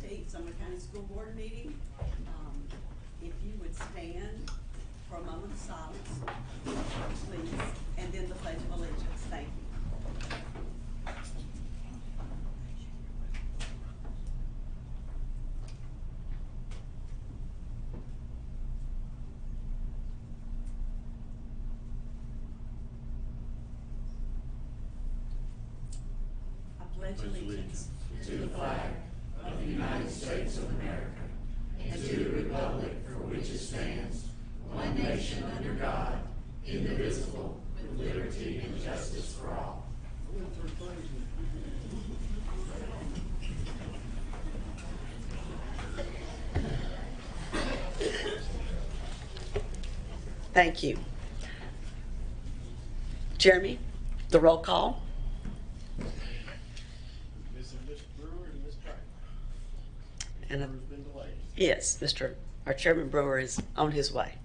14th, Sumner County School Board meeting. If you would stand for a moment of silence, please, and then the Pledge of Allegiance. Thank you. I pledge allegiance to the flag of the United States of America and to the republic for which it stands, one nation under God, indivisible, with liberty and justice for all. Thank you. Jeremy, the roll call. Mrs. Brewer and Ms. Craig. And Brewer's been delayed. yes, our Chairman Brewer is on his way.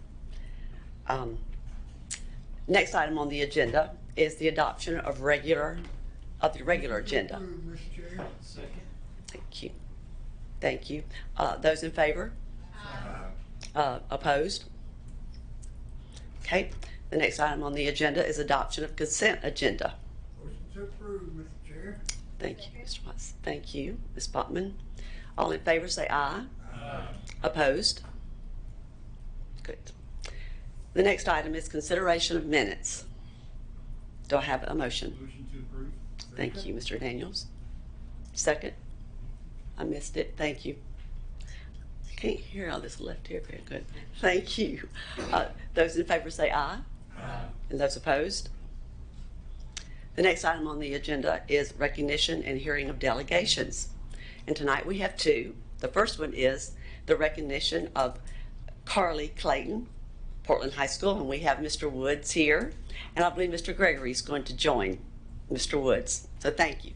Next item on the agenda is the adoption of the regular agenda. Mr. Chair. Second. Thank you. Thank you. Those in favor? Opposed? Okay. The next item on the agenda is adoption of consent agenda. Motion to approve, Mr. Chair. Thank you, Mr. Watts. Thank you, Ms. Bachman. All in favor say aye. Aye. Opposed? Good. The next item is consideration of minutes. Do I have a motion? Motion to approve. Thank you, Mr. Daniels. Second? I missed it. Thank you. I can't hear all this left ear very good. Thank you. Those in favor say aye. Aye. And those opposed? The next item on the agenda is recognition and hearing of delegations. And tonight we have two. The first one is the recognition of Carly Clayton, Portland High School, and we have Mr. Woods here. And I believe Mr. Gregory is going to join Mr. Woods. So thank you.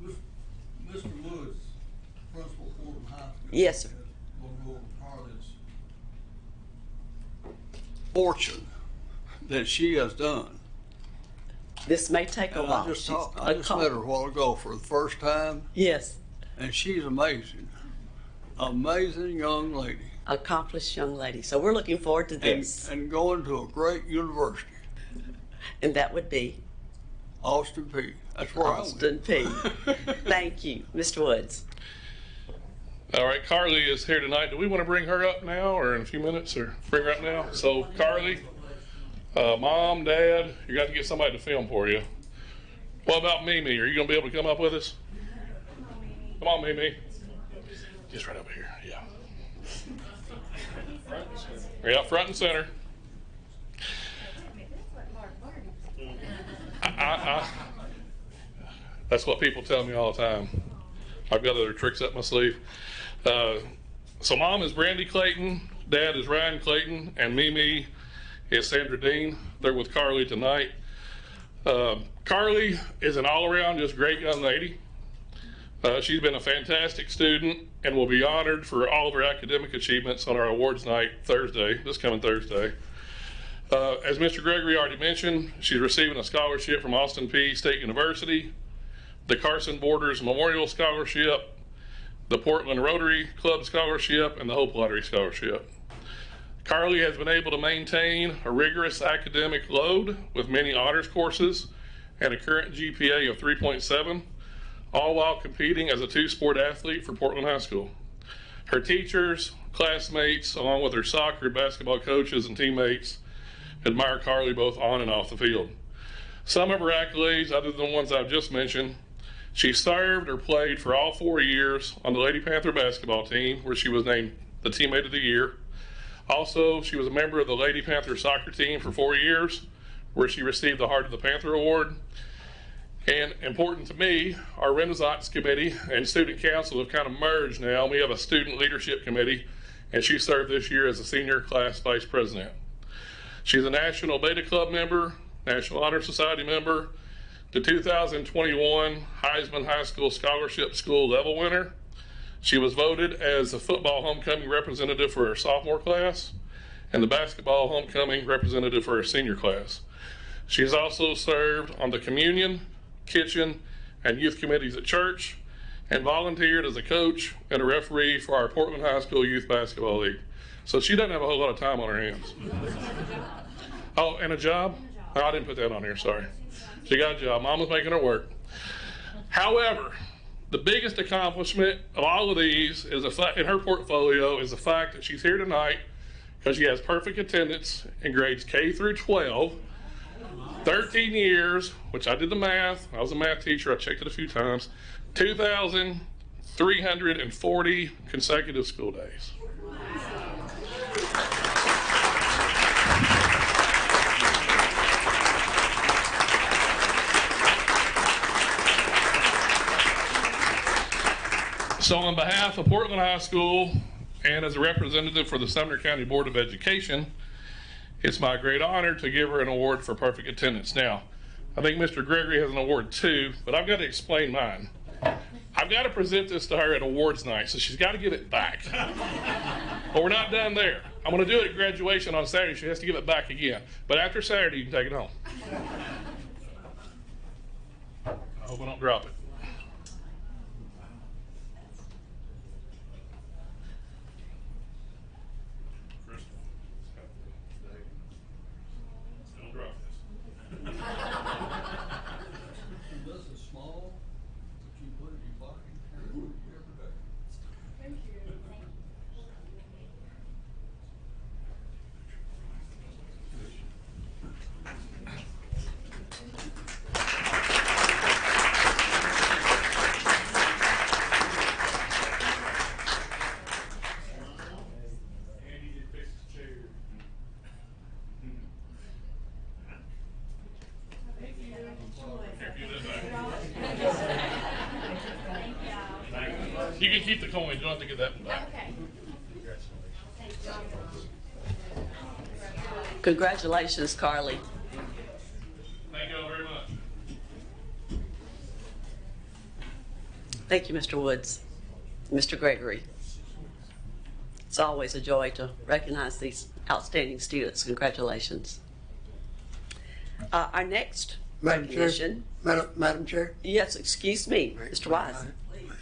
Mr. Woods, Principal Portland High School. Yes, sir. Will go over Carly's fortune that she has done. This may take a And while. I just She's met her a while ago for the first time, Yes, and she's amazing. Amazing young lady. accomplished young lady. So we're looking forward to And, this. and going to a great university, And that would be Austin Peay. That's where Austin Peay. I went. Thank you, Mr. Woods. All right, Carly is here tonight. Do we want to bring her up now or in a few minutes or bring her up now? So Carly, Mom, Dad, you got to get somebody to film for you. What about Mimi? Are you going to be able to come up with us? Come on, Mimi. Just right over here, yeah. Yeah, front and center. That's what people tell me all the time. I've got other tricks up my sleeve. So Mom is Brandy Clayton, Dad is Ryan Clayton, and Mimi is Sandra Dean. They're with Carly tonight. Carly is an all-around just great young lady. She's been a fantastic student and will be honored for all of her academic achievements on our awards night this coming Thursday. As Mr. Gregory already mentioned, she's receiving a scholarship from Austin Peay State University, the Carson Borders Memorial Scholarship, the Portland Rotary Club Scholarship, and the Hope Lottery Scholarship. Carly has been able to maintain a rigorous academic load with many honors courses and a current GPA of 3.7, all while competing as a two-sport athlete for Portland High School. Her teachers, classmates, along with her soccer and basketball coaches and teammates, admire Carly both on and off the field. Some of her accolades, other than the ones I've just mentioned, she served or played for all 4 years on the Lady Panther basketball team, where she was named the Teammate of the Year. Also, she was a member of the Lady Panther soccer team for 4 years, where she received the Heart of the Panther Award. And important to me, our Renaissance Committee and Student Council have kind of merged now. We have a Student Leadership Committee, and she served this year as a Senior Class Vice President. She's a National Beta Club member, National Honor Society member, the 2021 Heisman High School Scholarship School Level winner. She was voted as the football homecoming representative for her sophomore class and the basketball homecoming representative for her senior class. She has also served on the communion, kitchen, and youth committees at church, and volunteered as a coach and a referee for our Portland High School Youth Basketball League. So she doesn't have a whole lot of time on her hands. Oh, and a job? Oh, I didn't put that on here, sorry. She got a job. Mom was making her work. However, the biggest accomplishment of all of these is in her portfolio is the fact that she's here tonight because she has perfect attendance in grades K through 12, 13 years, which I did the math. I was a math teacher. I checked it a few times. 2,340 consecutive school days. So on behalf of Portland High School and as a representative for the Sumner County Board of Education, it's my great honor to give her an award for perfect attendance. Now, I think Mr. Gregory has an award too, but I've got to explain mine. I've got to present this to her at awards night, so she's got to give it back. But we're not done there. I'm going to do it at graduation on Saturday. She has to give it back again. But after Saturday, you can take it home. I hope I don't drop it. Don't drop this. This is small, but you put it in your pocket, carry it with you every day. Thank you. Andy did fix his chair. You can keep the coin. You don't have to get that one back. Congratulations, Carly. Thank you all very much. Thank you, Mr. Woods, Mr. Gregory. It's always a joy to recognize these outstanding students. Congratulations. Our next Madam Chair, recognition. Madam Chair, Yes, excuse me, Mr. Wise.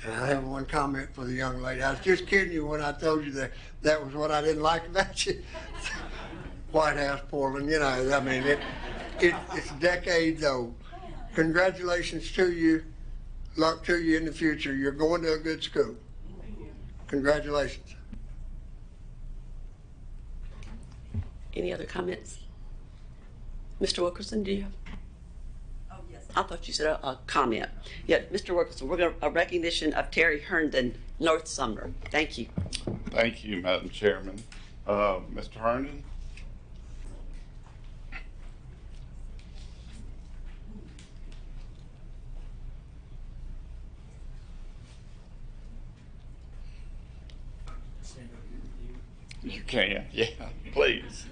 I have one comment for the young lady. I was just kidding you when I told you that that was what I didn't like about you. White House, Portland, you know, I mean, it's decades old. Congratulations to you. Luck to you in the future. You're going to a good school. Congratulations. Any other comments? Mr. Wilkerson, do you have? Oh, yes. I thought you said a comment. Yeah, Mr. Wilkerson, we're going to a recognition of Terry Herndon, North Sumner. Thank you. Thank you, Madam Chairman. Mr. Herndon? You can, yeah, please.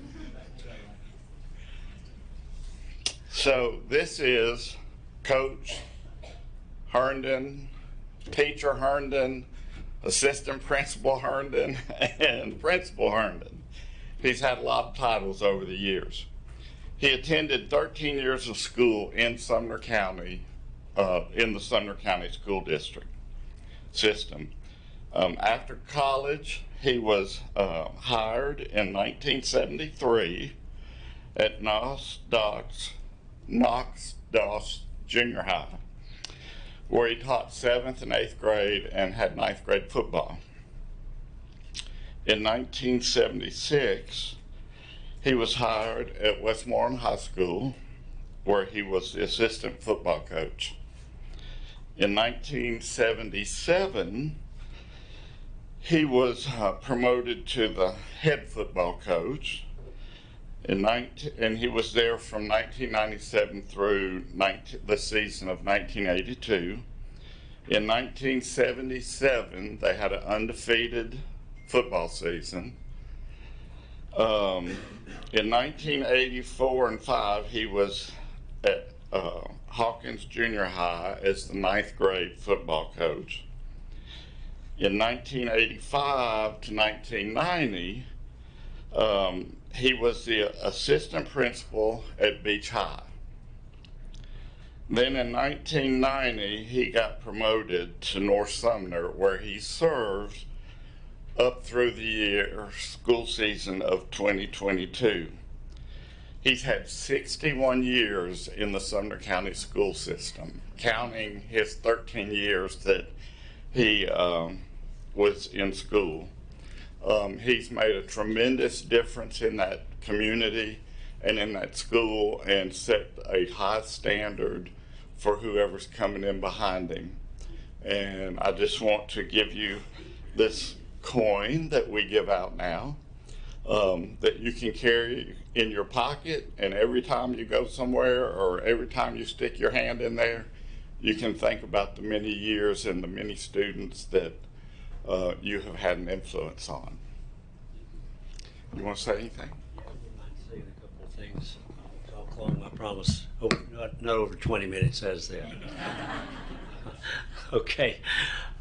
So this is Coach Herndon, Teacher Herndon, Assistant Principal Herndon, and Principal Herndon. He's had a lot of titles over the years. He attended 13 years of school in Sumner County, in the Sumner County School District system. After college, he was hired in 1973 at Knox Doss Junior High, where he taught 7th and 8th grade and had 9th grade football. In 1976, he was hired at Westmoreland High School, where he was the assistant football coach. In 1977, he was promoted to the head football coach, and he was there from 1997 through the season of 1982. In 1977, they had an undefeated football season. In 1984 and 5, he was at Hawkins Junior High as the 9th grade football coach. In 1985 to 1990, he was the assistant principal at Beach High. Then in 1990, he got promoted to North Sumner, where he served up through the year school season of 2022. He's had 61 years in the Sumner County school system, counting his 13 years that he was in school. He's made a tremendous difference in that community and in that school, and set a high standard for whoever's coming in behind him. And I just want to give you this coin that we give out now, that you can carry in your pocket, and every time you go somewhere or every time you stick your hand in there, you can think about the many years and the many students that you have had an influence on. You want to say anything? Yeah, I would like to say a couple of things. So I'll call my promise. Oh, not over 20 minutes as that. Okay.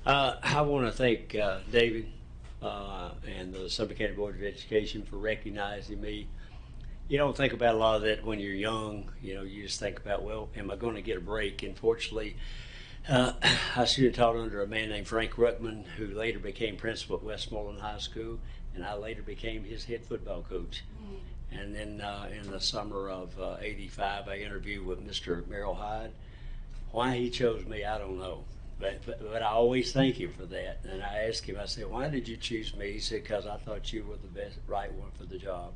I want to thank David and the Sumner County Board of Education for recognizing me. You don't think about a lot of that when you're young. You know, you just think about, well, am I going to get a break? And fortunately, I student taught under a man named Frank Ruckman, who later became principal at Westmoreland High School, and I later became his head football coach. And then in the summer of '85, I interviewed with Mr. Merrill Hyde. Why he chose me, I don't know. But I always thank him for that. And I asked him, I said, why did you choose me? He said, because I thought you were the best, right one for the job.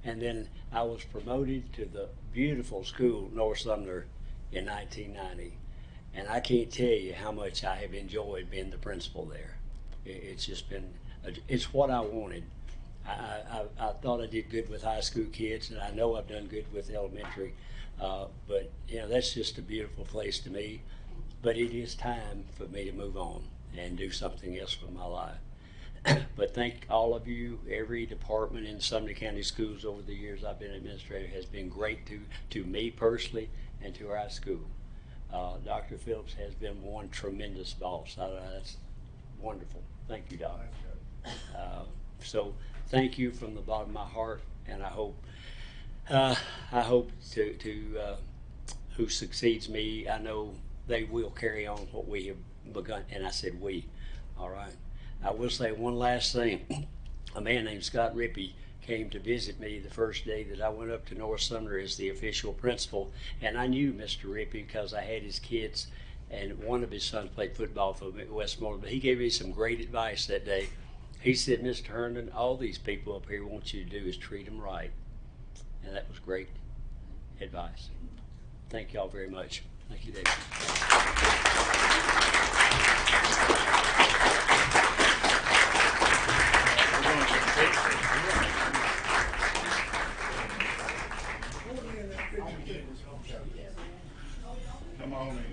And then I was promoted to the beautiful school, North Sumner, in 1990. And I can't tell you how much I have enjoyed being the principal there. It's just been, it's what I wanted. I thought I did good with high school kids, and I know I've done good with elementary. But, you know, that's just a beautiful place to me. But it is time for me to move on and do something else with my life. But thank all of you. Every department in Sumner County Schools over the years I've been administrator has been great to me personally and to our school. Dr. Phillips has been one tremendous boss. That's wonderful. Thank you, Doc. So thank you from the bottom of my heart, and I hope to who succeeds me, I know they will carry on what we have begun. And I said we. All right. I will say one last thing. A man named Scott Rippey came to visit me the first day that I went up to North Sumner as the official principal, and I knew Mr. Rippey because I had his kids, and one of his sons played football for Westmoreland. But he gave me some great advice that day. He said, Mr. Herndon, all these people up here want you to do is treat them right. And that was great advice. Thank y'all very much. Thank you, David. Come on in.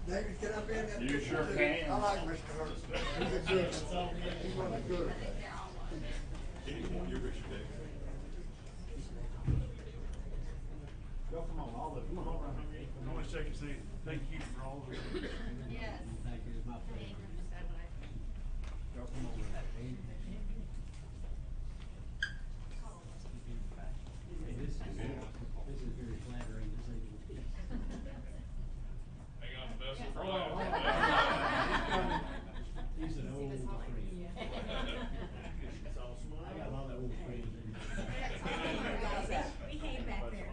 David, can I be in that You picture sure too? can. I like Mr. Hurst. He's a good one. He's one of the good ones. Come on, all of them. Come on, right here. I want to shake your hand. Thank you for all of it. Thank you. It's my pleasure. This is very flattering to say. Hang on, the best is for last. He's an old friend. I got a lot of old friends. We came back there.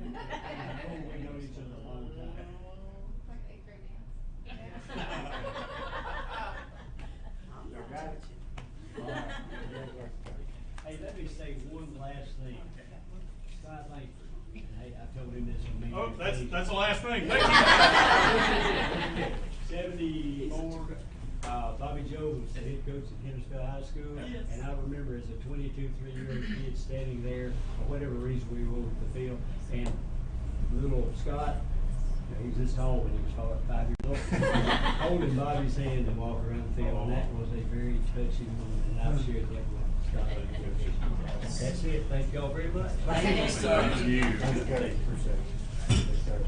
We know each other a long time. Hey, let me say one last thing. Scott Langford, and hey, I told him this on many Oh, occasions. that's the last thing. Thank you. 74, Bobby Joe was the head coach at Hendersonville High School. Yes. And I remember as a 22, 3-year-old kid standing there, for whatever reason we were over the field, and little Scott, he was this tall when he was 5 years old, holding Bobby's hand and walk around the field, and that was a very touching moment, and I've shared that with Scott. That's it. Thank y'all very much. Thank you, sir. Thank you. Appreciate it. Yes, sir.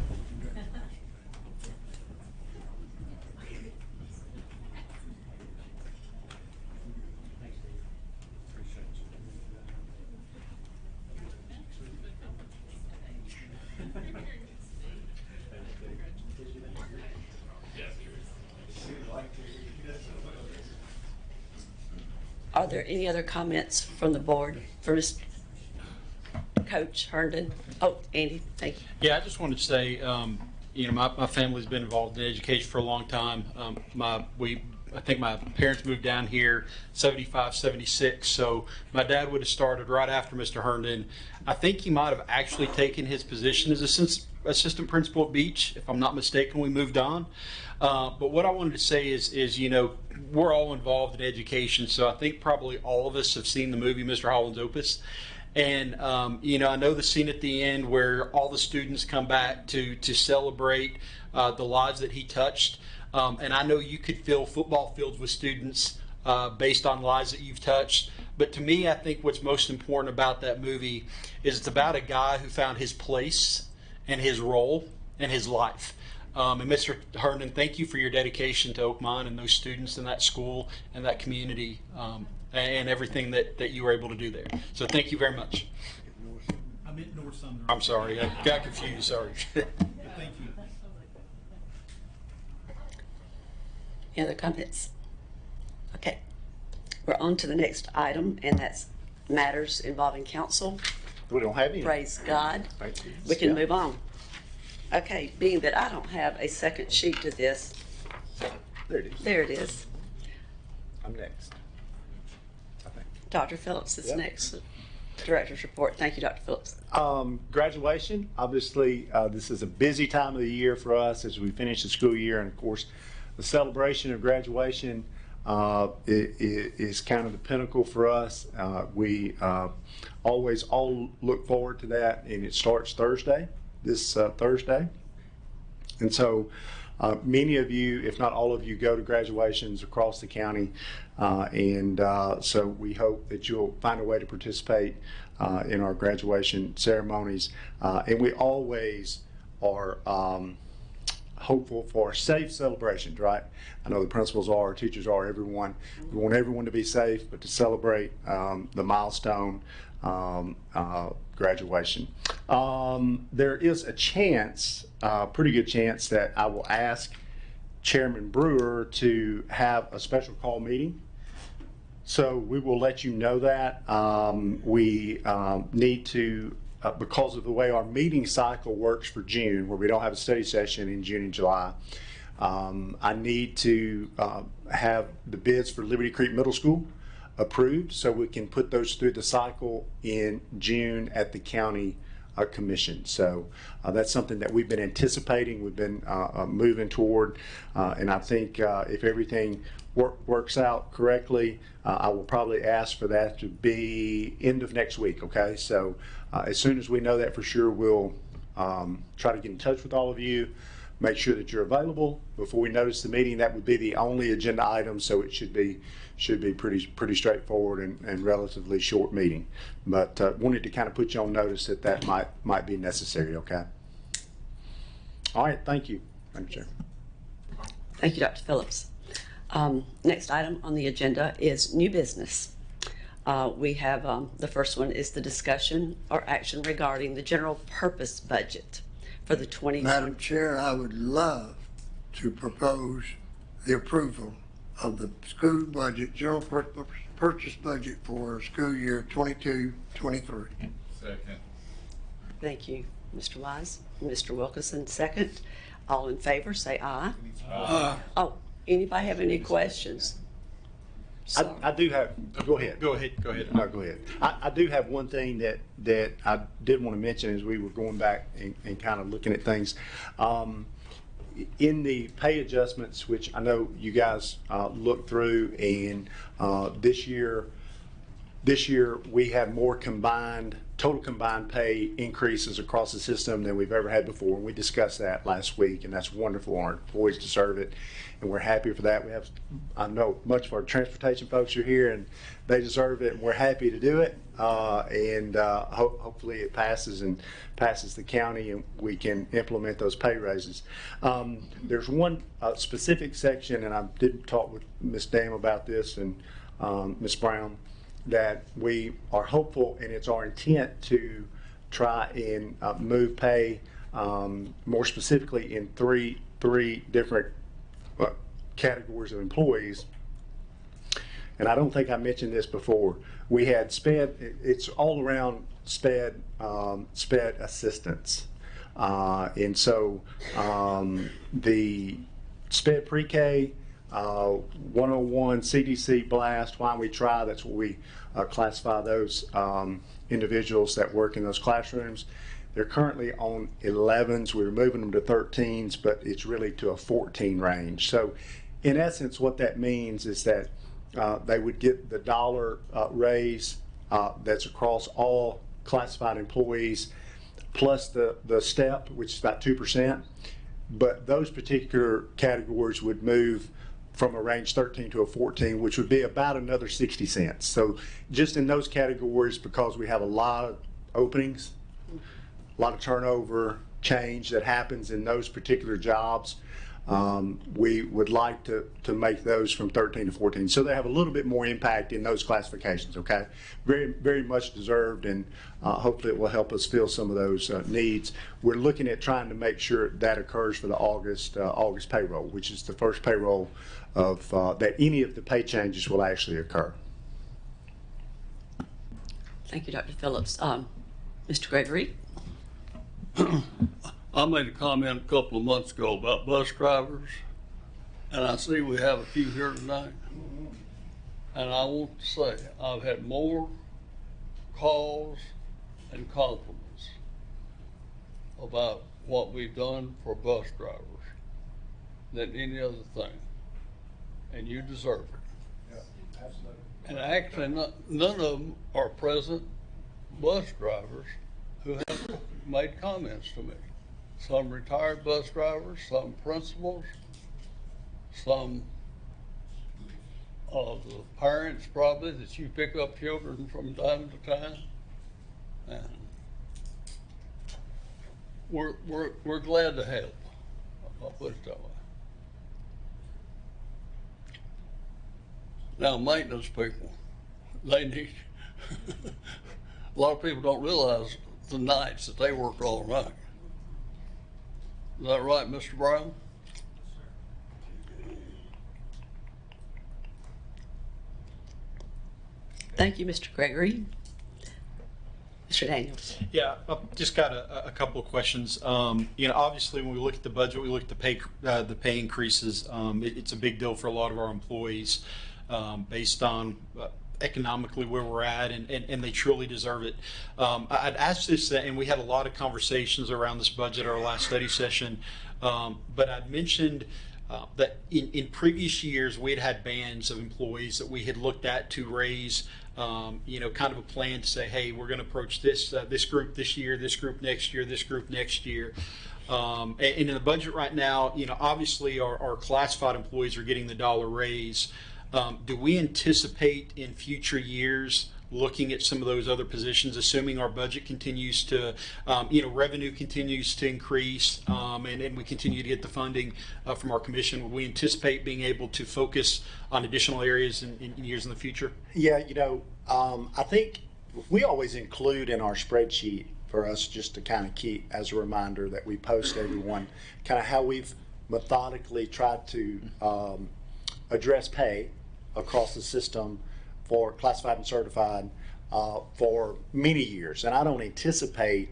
Thanks, Steve. Appreciate you. Are there any other comments from the board for Mr. Coach Herndon? Oh, Andy, thank you. Yeah, I just wanted to say, you know, my family's been involved in education for a long time. I think my parents moved down here 75, 76, so my dad would have started right after Mr. Herndon. I think he might have actually taken his position as assistant principal at Beach, if I'm not mistaken, we moved on. But what I wanted to say is, you know, we're all involved in education, so I think probably all of us have seen the movie Mr. Holland's Opus. And, you know, I know the scene at the end where all the students come back to celebrate the lives that he touched. And I know you could fill football fields with students based on lives that you've touched. But to me, I think what's most important about that movie is it's about a guy who found his place and his role and his life. And Mr. Herndon, thank you for your dedication to Oakmont and those students in that school and that community and everything that you were able to do there. So thank you very much. I meant North Sunderland. I'm sorry, I got confused, sorry. Thank you. Any other comments? Okay. We're on to the next item, and that's matters involving council. We don't have any. Praise God. Thank you. We can Yeah. move on. Okay, being that I don't have a second sheet to this, There it is. there it is. I'm next. I think. Dr. Phillips is Yep. next. Director's report. Thank you, Dr. Phillips. Graduation, obviously, this is a busy time of the year for us as we finish the school year, and of course, the celebration of graduation is kind of the pinnacle for us. We always all look forward to that, and it starts Thursday, this Thursday. And so many of you, if not all of you, go to graduations across the county, and so we hope that you'll find a way to participate in our graduation ceremonies. And we always are hopeful for safe celebrations, right? I know the principals are, teachers are, everyone. We want everyone to be safe, but to celebrate the milestone graduation. There is a chance, pretty good chance, that I will ask Chairman Brewer to have a special call meeting. So we will let you know that. We need to, because of the way our meeting cycle works for June, where we don't have a study session in June and July, I need to have the bids for Liberty Creek Middle School approved so we can put those through the cycle in June at the county commission. So that's something that we've been anticipating, we've been moving toward, and I think if everything works out correctly, I will probably ask for that to be end of next week, okay? So as soon as we know that for sure, we'll try to get in touch with all of you, make sure that you're available before we notice the meeting. That would be the only agenda item, so it should be pretty straightforward and relatively short meeting. But wanted to kind of put you on notice that might be necessary, okay? All right, thank you. Thank you, Chair. Thank you, Dr. Phillips. Next item on the agenda is new business. We have the first one is the discussion or action regarding the general purpose budget for the 2020. Madam Chair, I would love to propose the approval of the school budget, general purchase budget for school year 22-23. Second. Thank you, Mr. Wise. Mr. Wilkerson, second. All in favor, say aye. Oh, anybody have any questions? Sorry. I do have, go ahead. Go ahead. No, go ahead. I do have one thing that I did want to mention as we were going back and kind of looking at things. In the pay adjustments, which I know you guys looked through, and this year we have more total combined pay increases across the system than we've ever had before. And we discussed that last week, and that's wonderful. Our employees deserve it, and we're happy for that. I know much of our transportation folks are here, and they deserve it, and we're happy to do it. Hopefully it passes the county, and we can implement those pay raises. There's one specific section, and I did talk with Ms. Dam about this and Ms. Brown, that we are hopeful, and it's our intent to try and move pay more specifically in three different categories of employees. and I don't think I mentioned this before, we had SPED, it's all around SPED, SPED assistance. And so the SPED pre-K, 101 CDC blast, why we try, that's what we classify those individuals that work in those classrooms. They're currently on 11s. We're moving them to 13s, but it's really to a 14 range. So in essence, what that means is that they would get the dollar raise that's across all classified employees, plus the step, which is about 2%. But those particular categories would move from a range 13 to a 14, which would be about another 60 cents. So just in those categories, because we have a lot of openings, a lot of turnover, change that happens in those particular jobs, we would like to make those from 13 to 14. So they have a little bit more impact in those classifications, okay? Very, very much deserved, and hopefully it will help us fill some of those needs. We're looking at trying to make sure that occurs for the August payroll, which is the first payroll of that any of the pay changes will actually occur. Thank you, Dr. Phillips. Mr. Gregory? I made a comment a couple of months ago about bus drivers, and I see we have a few here tonight. And I want to say I've had more calls and compliments about what we've done for bus drivers than any other thing. And you deserve it. Yeah, absolutely. And actually, none of them are present bus drivers who have made comments to me. Some retired bus drivers, some principals, some of the parents probably that you pick up children from time to time. And we're glad to help. I'll put it that way. Now, maintenance people, they need, a lot of people don't realize the nights that they work all night. Is that right, Mr. Brown? Thank you, Mr. Gregory. Mr. Daniels? Yeah, I've just got a couple of questions. You know, obviously, when we look at the budget, we look at the pay increases. It's a big deal for a lot of our employees based on economically where we're at, and they truly deserve it. I'd ask this, and we had a lot of conversations around this budget at our last study session, but I'd mentioned that in previous years we had bands of employees that we had looked at to raise, you know, kind of a plan to say, hey, we're going to approach this group this year, this group next year, this group next year. And in the budget right now, you know, obviously our classified employees are getting the dollar raise. Do we anticipate in future years looking at some of those other positions, assuming our budget continues to, you know, revenue continues to increase, and we continue to get the funding from our commission? Would we anticipate being able to focus on additional areas in years in the future? Yeah, you know, I think we always include in our spreadsheet for us just to kind of keep as a reminder that we post everyone kind of how we've methodically tried to address pay across the system for classified and certified for many years. And I don't anticipate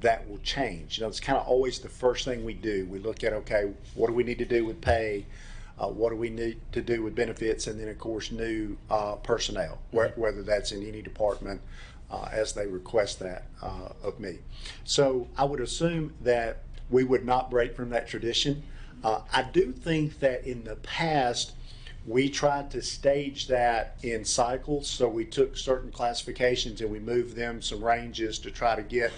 that will change. You know, it's kind of always the first thing we do. We look at, okay, what do we need to do with pay? What do we need to do with benefits? And then, of course, new personnel, whether that's in any department as they request that of me. So I would assume that we would not break from that tradition. I do think that in the past, we tried to stage that in cycles. So we took certain classifications and we moved them some ranges to try to get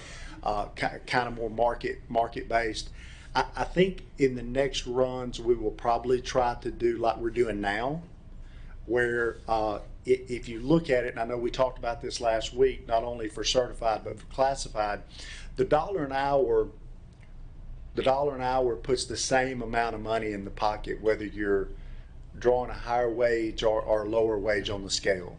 kind of more market based. I think in the next runs we will probably try to do like we're doing now, where if you look at it, and I know we talked about this last week, not only for certified but for classified, the dollar an hour puts the same amount of money in the pocket whether you're drawing a higher wage or a lower wage on the scale.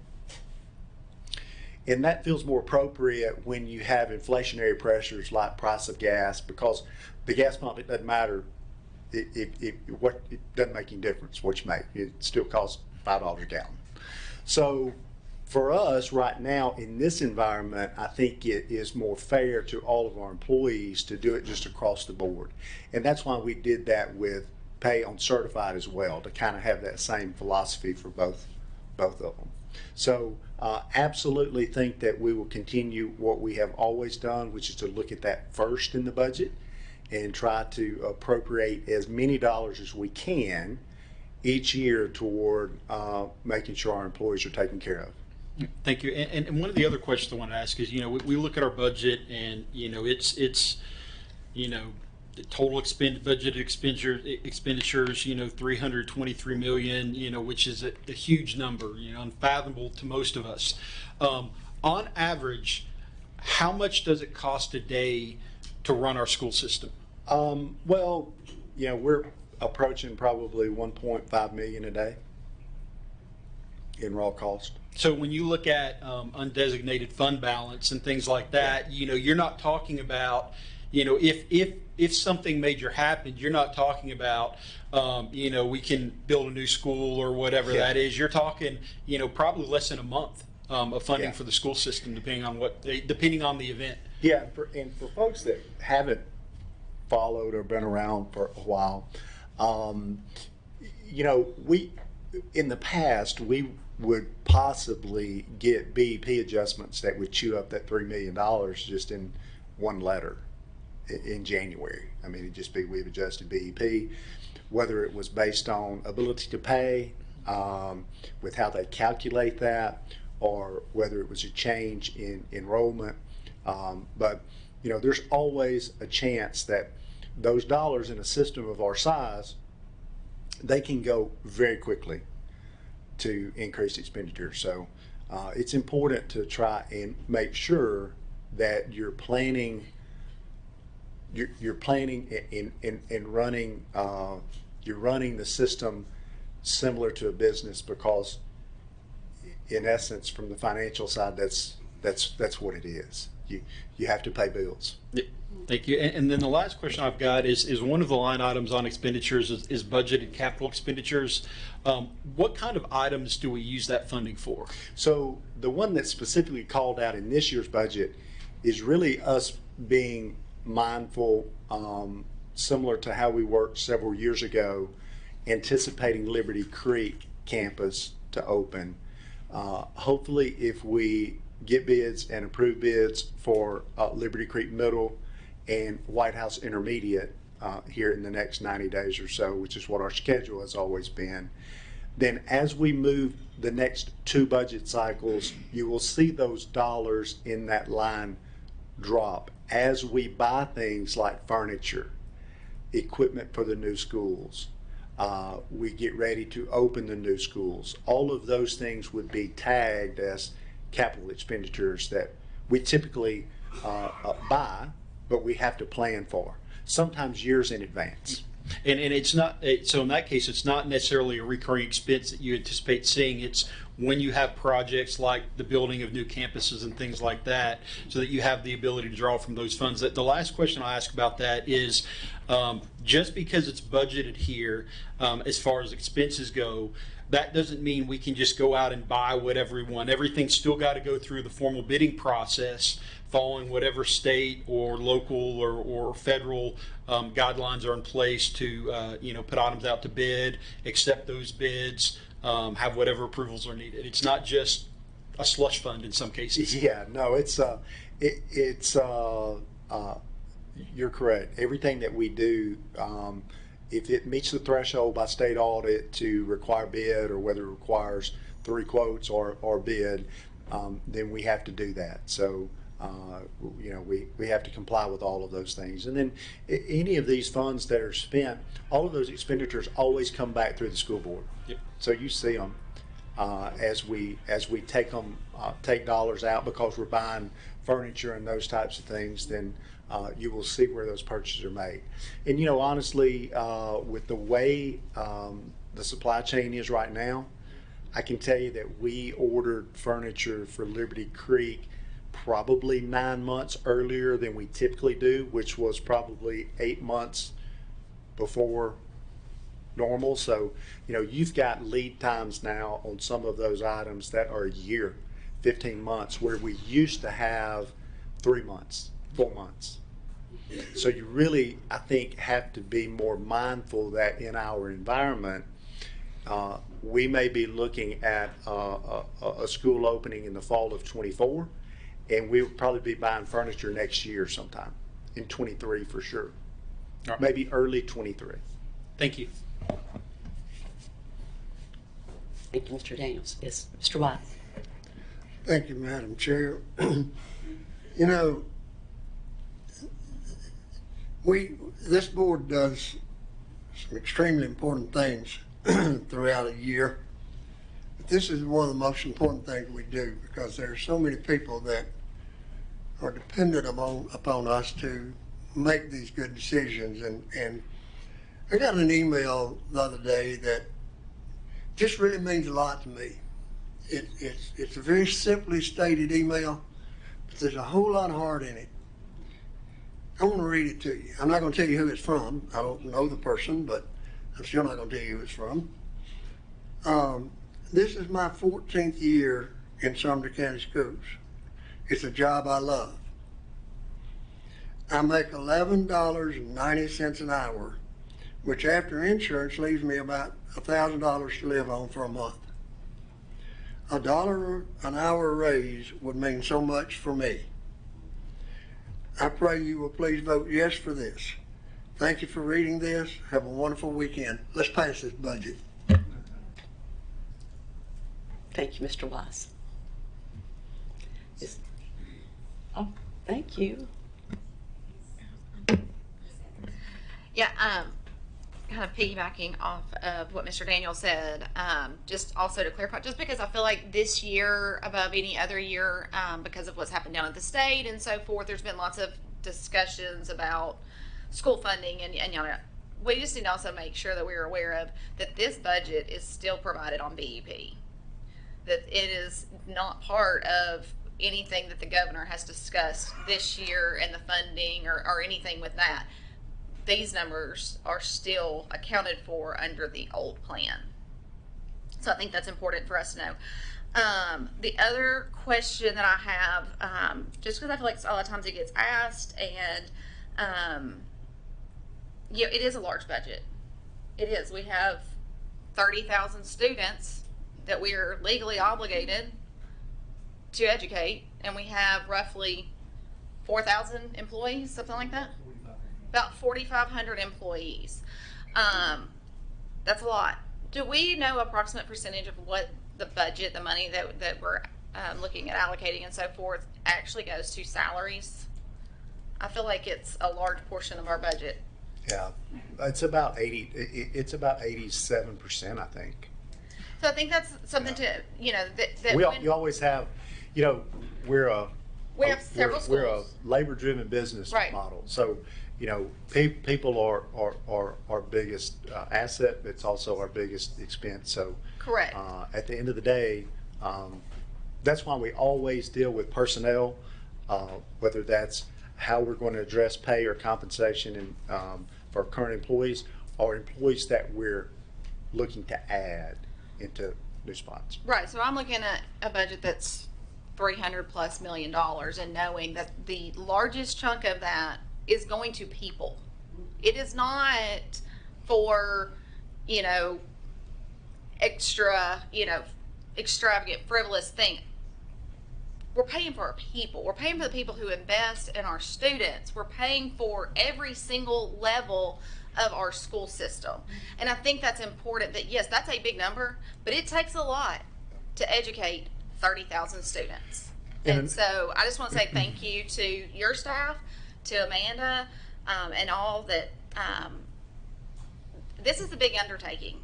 And that feels more appropriate when you have inflationary pressures like price of gas, because the gas pump, it doesn't matter, it doesn't make any difference what you make. It still costs $5 a gallon. So for us right now in this environment, I think it is more fair to all of our employees to do it just across the board. And that's why we did that with pay on certified as well, to kind of have that same philosophy for both of them. So absolutely think that we will continue what we have always done, which is to look at that first in the budget and try to appropriate as many dollars as we can each year toward making sure our employees are taken care of. Thank you. And one of the other questions I want to ask is, we look at our budget and, it's the total budgeted expenditures, 323 million, which is a huge number, unfathomable to most of us. On average, how much does it cost a day to run our school system? Well, we're approaching probably 1.5 million a day in raw cost. So when you look at undesignated fund balance and things like that, you're not talking about, if something major happened, you're not talking about, we can build a new school or whatever that is. You're talking, probably less than a month of funding for the school system, depending on the event. Yeah, and for folks that haven't followed or been around for a while, we in the past we would possibly get BEP adjustments that would chew up that $3 million just in one letter in January. I mean, it'd just be we've adjusted BEP, whether it was based on ability to pay, with how they calculate that, or whether it was a change in enrollment. But there's always a chance that those dollars in a system of our size, they can go very quickly to increase expenditure. So it's important to try and make sure that you're planning and running you're running the system similar to a business, because in essence, from the financial side, that's what it is. You have to pay bills. Thank you. And then the last question I've got is one of the line items on expenditures is budgeted capital expenditures. What kind of items do we use that funding for? So the one that's specifically called out in this year's budget is really us being mindful, similar to how we worked several years ago, anticipating Liberty Creek campus to open. Hopefully, if we get bids and approve bids for Liberty Creek Middle and White House Intermediate here in the next 90 days or so, which is what our schedule has always been, then as we move the next two budget cycles, you will see those dollars in that line drop as we buy things like furniture, equipment for the new schools. We get ready to open the new schools. All of those things would be tagged as capital expenditures that we typically buy, but we have to plan for, sometimes years in advance. And it's not, so in that case, it's not necessarily a recurring expense that you anticipate seeing. It's when you have projects like the building of new campuses and things like that, so that you have the ability to draw from those funds. The last question I ask about that is, just because it's budgeted here, as far as expenses go, that doesn't mean we can just go out and buy whatever we want. Everything's still got to go through the formal bidding process, following whatever state or local or federal guidelines are in place to put items out to bid, accept those bids, have whatever approvals are needed. It's not just a slush fund in some cases. Yeah, no, you're correct. Everything that we do, if it meets the threshold by state audit to require bid, or whether it requires 3 quotes or bid, then we have to do that. So we have to comply with all of those things. And then any of these funds that are spent, all of those expenditures always come back through the school board. Yep. So you see them as we take dollars out because we're buying furniture and those types of things. Then you will see where those purchases are made. And honestly, with the way the supply chain is right now, I can tell you that we ordered furniture for Liberty Creek probably 9 months earlier than we typically do, which was probably 8 months before normal. So, you've got lead times now on some of those items that are a year, 15 months, where we used to have 3 months, 4 months. So you really, I think, have to be more mindful that in our environment, we may be looking at a school opening in the fall of '24, and we'll probably be buying furniture next year sometime, in '23 for sure. All right. Maybe early '23. Thank you. Thank you, Mr. Daniels. Yes, Mr. Wise. Thank you, Madam Chair. This board does some extremely important things throughout a year. But this is one of the most important things we do, because there are so many people that are dependent upon us to make these good decisions. And I got an email the other day that just really means a lot to me. It's a very simply stated email, but there's a whole lot of heart in it. I want to read it to you. I'm not going to tell you who it's from. I don't know the person, but I'm still not going to tell you who it's from. This is my 14th year in Sumter County Schools. It's a job I love. I make $11.90 an hour, which after insurance leaves me about $1,000 to live on for a month. $1 an hour raise would mean so much for me. I pray you will please vote yes for this. Thank you for reading this. Have a wonderful weekend. Let's pass this budget. Thank you, Mr. Wise. Oh, thank you. Yeah, kind of piggybacking off of what Mr. Daniel said, just also to clarify, just because I feel like this year above any other year, because of what's happened down at the state and so forth, there's been lots of discussions about school funding and we just need to also make sure that we're aware of that this budget is still provided on BEP. That it is not part of anything that the governor has discussed this year and the funding or anything with that. These numbers are still accounted for under the old plan. So I think that's important for us to know. The other question that I have, just because I feel like a lot of times it gets asked, and it is a large budget. It is. We have 30,000 students that we are legally obligated to educate, and we have roughly 4,000 employees, something like that. About 4,500 employees. That's a lot. Do we know approximate percentage of what the budget, the money that we're looking at allocating and so forth, actually goes to salaries? I feel like it's a large portion of our budget. Yeah, it's about 80. It's about 87%, I think. So I think that's something to that You always have, we're a we have several we're a schools. labor-driven business Right. model. So, people are our biggest asset. It's also our biggest expense. So, Correct. At the end of the day, that's why we always deal with personnel, whether that's how we're going to address pay or compensation for current employees or employees that we're looking to add into new spots. Right. So I'm looking at a budget that's $300+ million, and knowing that the largest chunk of that is going to people. It is not for, extravagant, frivolous thing. We're paying for our people. We're paying for the people who invest in our students. We're paying for every single level of our school system. And I think that's important that, yes, that's a big number, but it takes a lot to educate 30,000 students. And so I just want to say thank you to your staff, to Amanda, and all that. This is a big undertaking,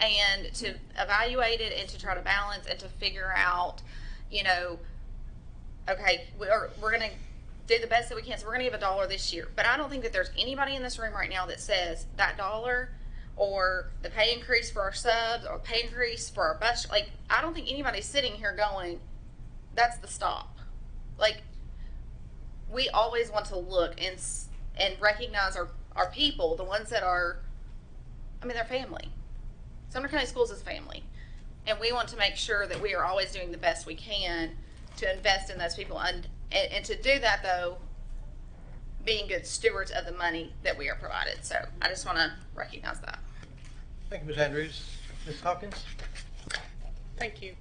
and to evaluate it and to try to balance and to figure out, okay, we're going to do the best that we can. So we're going to give $1 this year. But I don't think that there's anybody in this room right now that says that $1 or the pay increase for our subs or pay increase for our bus. I don't think anybody's sitting here going, that's the stop. We always want to look and recognize our people, the ones that are, they're family. Sumner County Schools is family. And we want to make sure that we are always doing the best we can to invest in those people. And to do that, though, being good stewards of the money that we are provided. So I just want to recognize that. Thank you, Ms. Andrews. Ms. Hawkins? Thank you.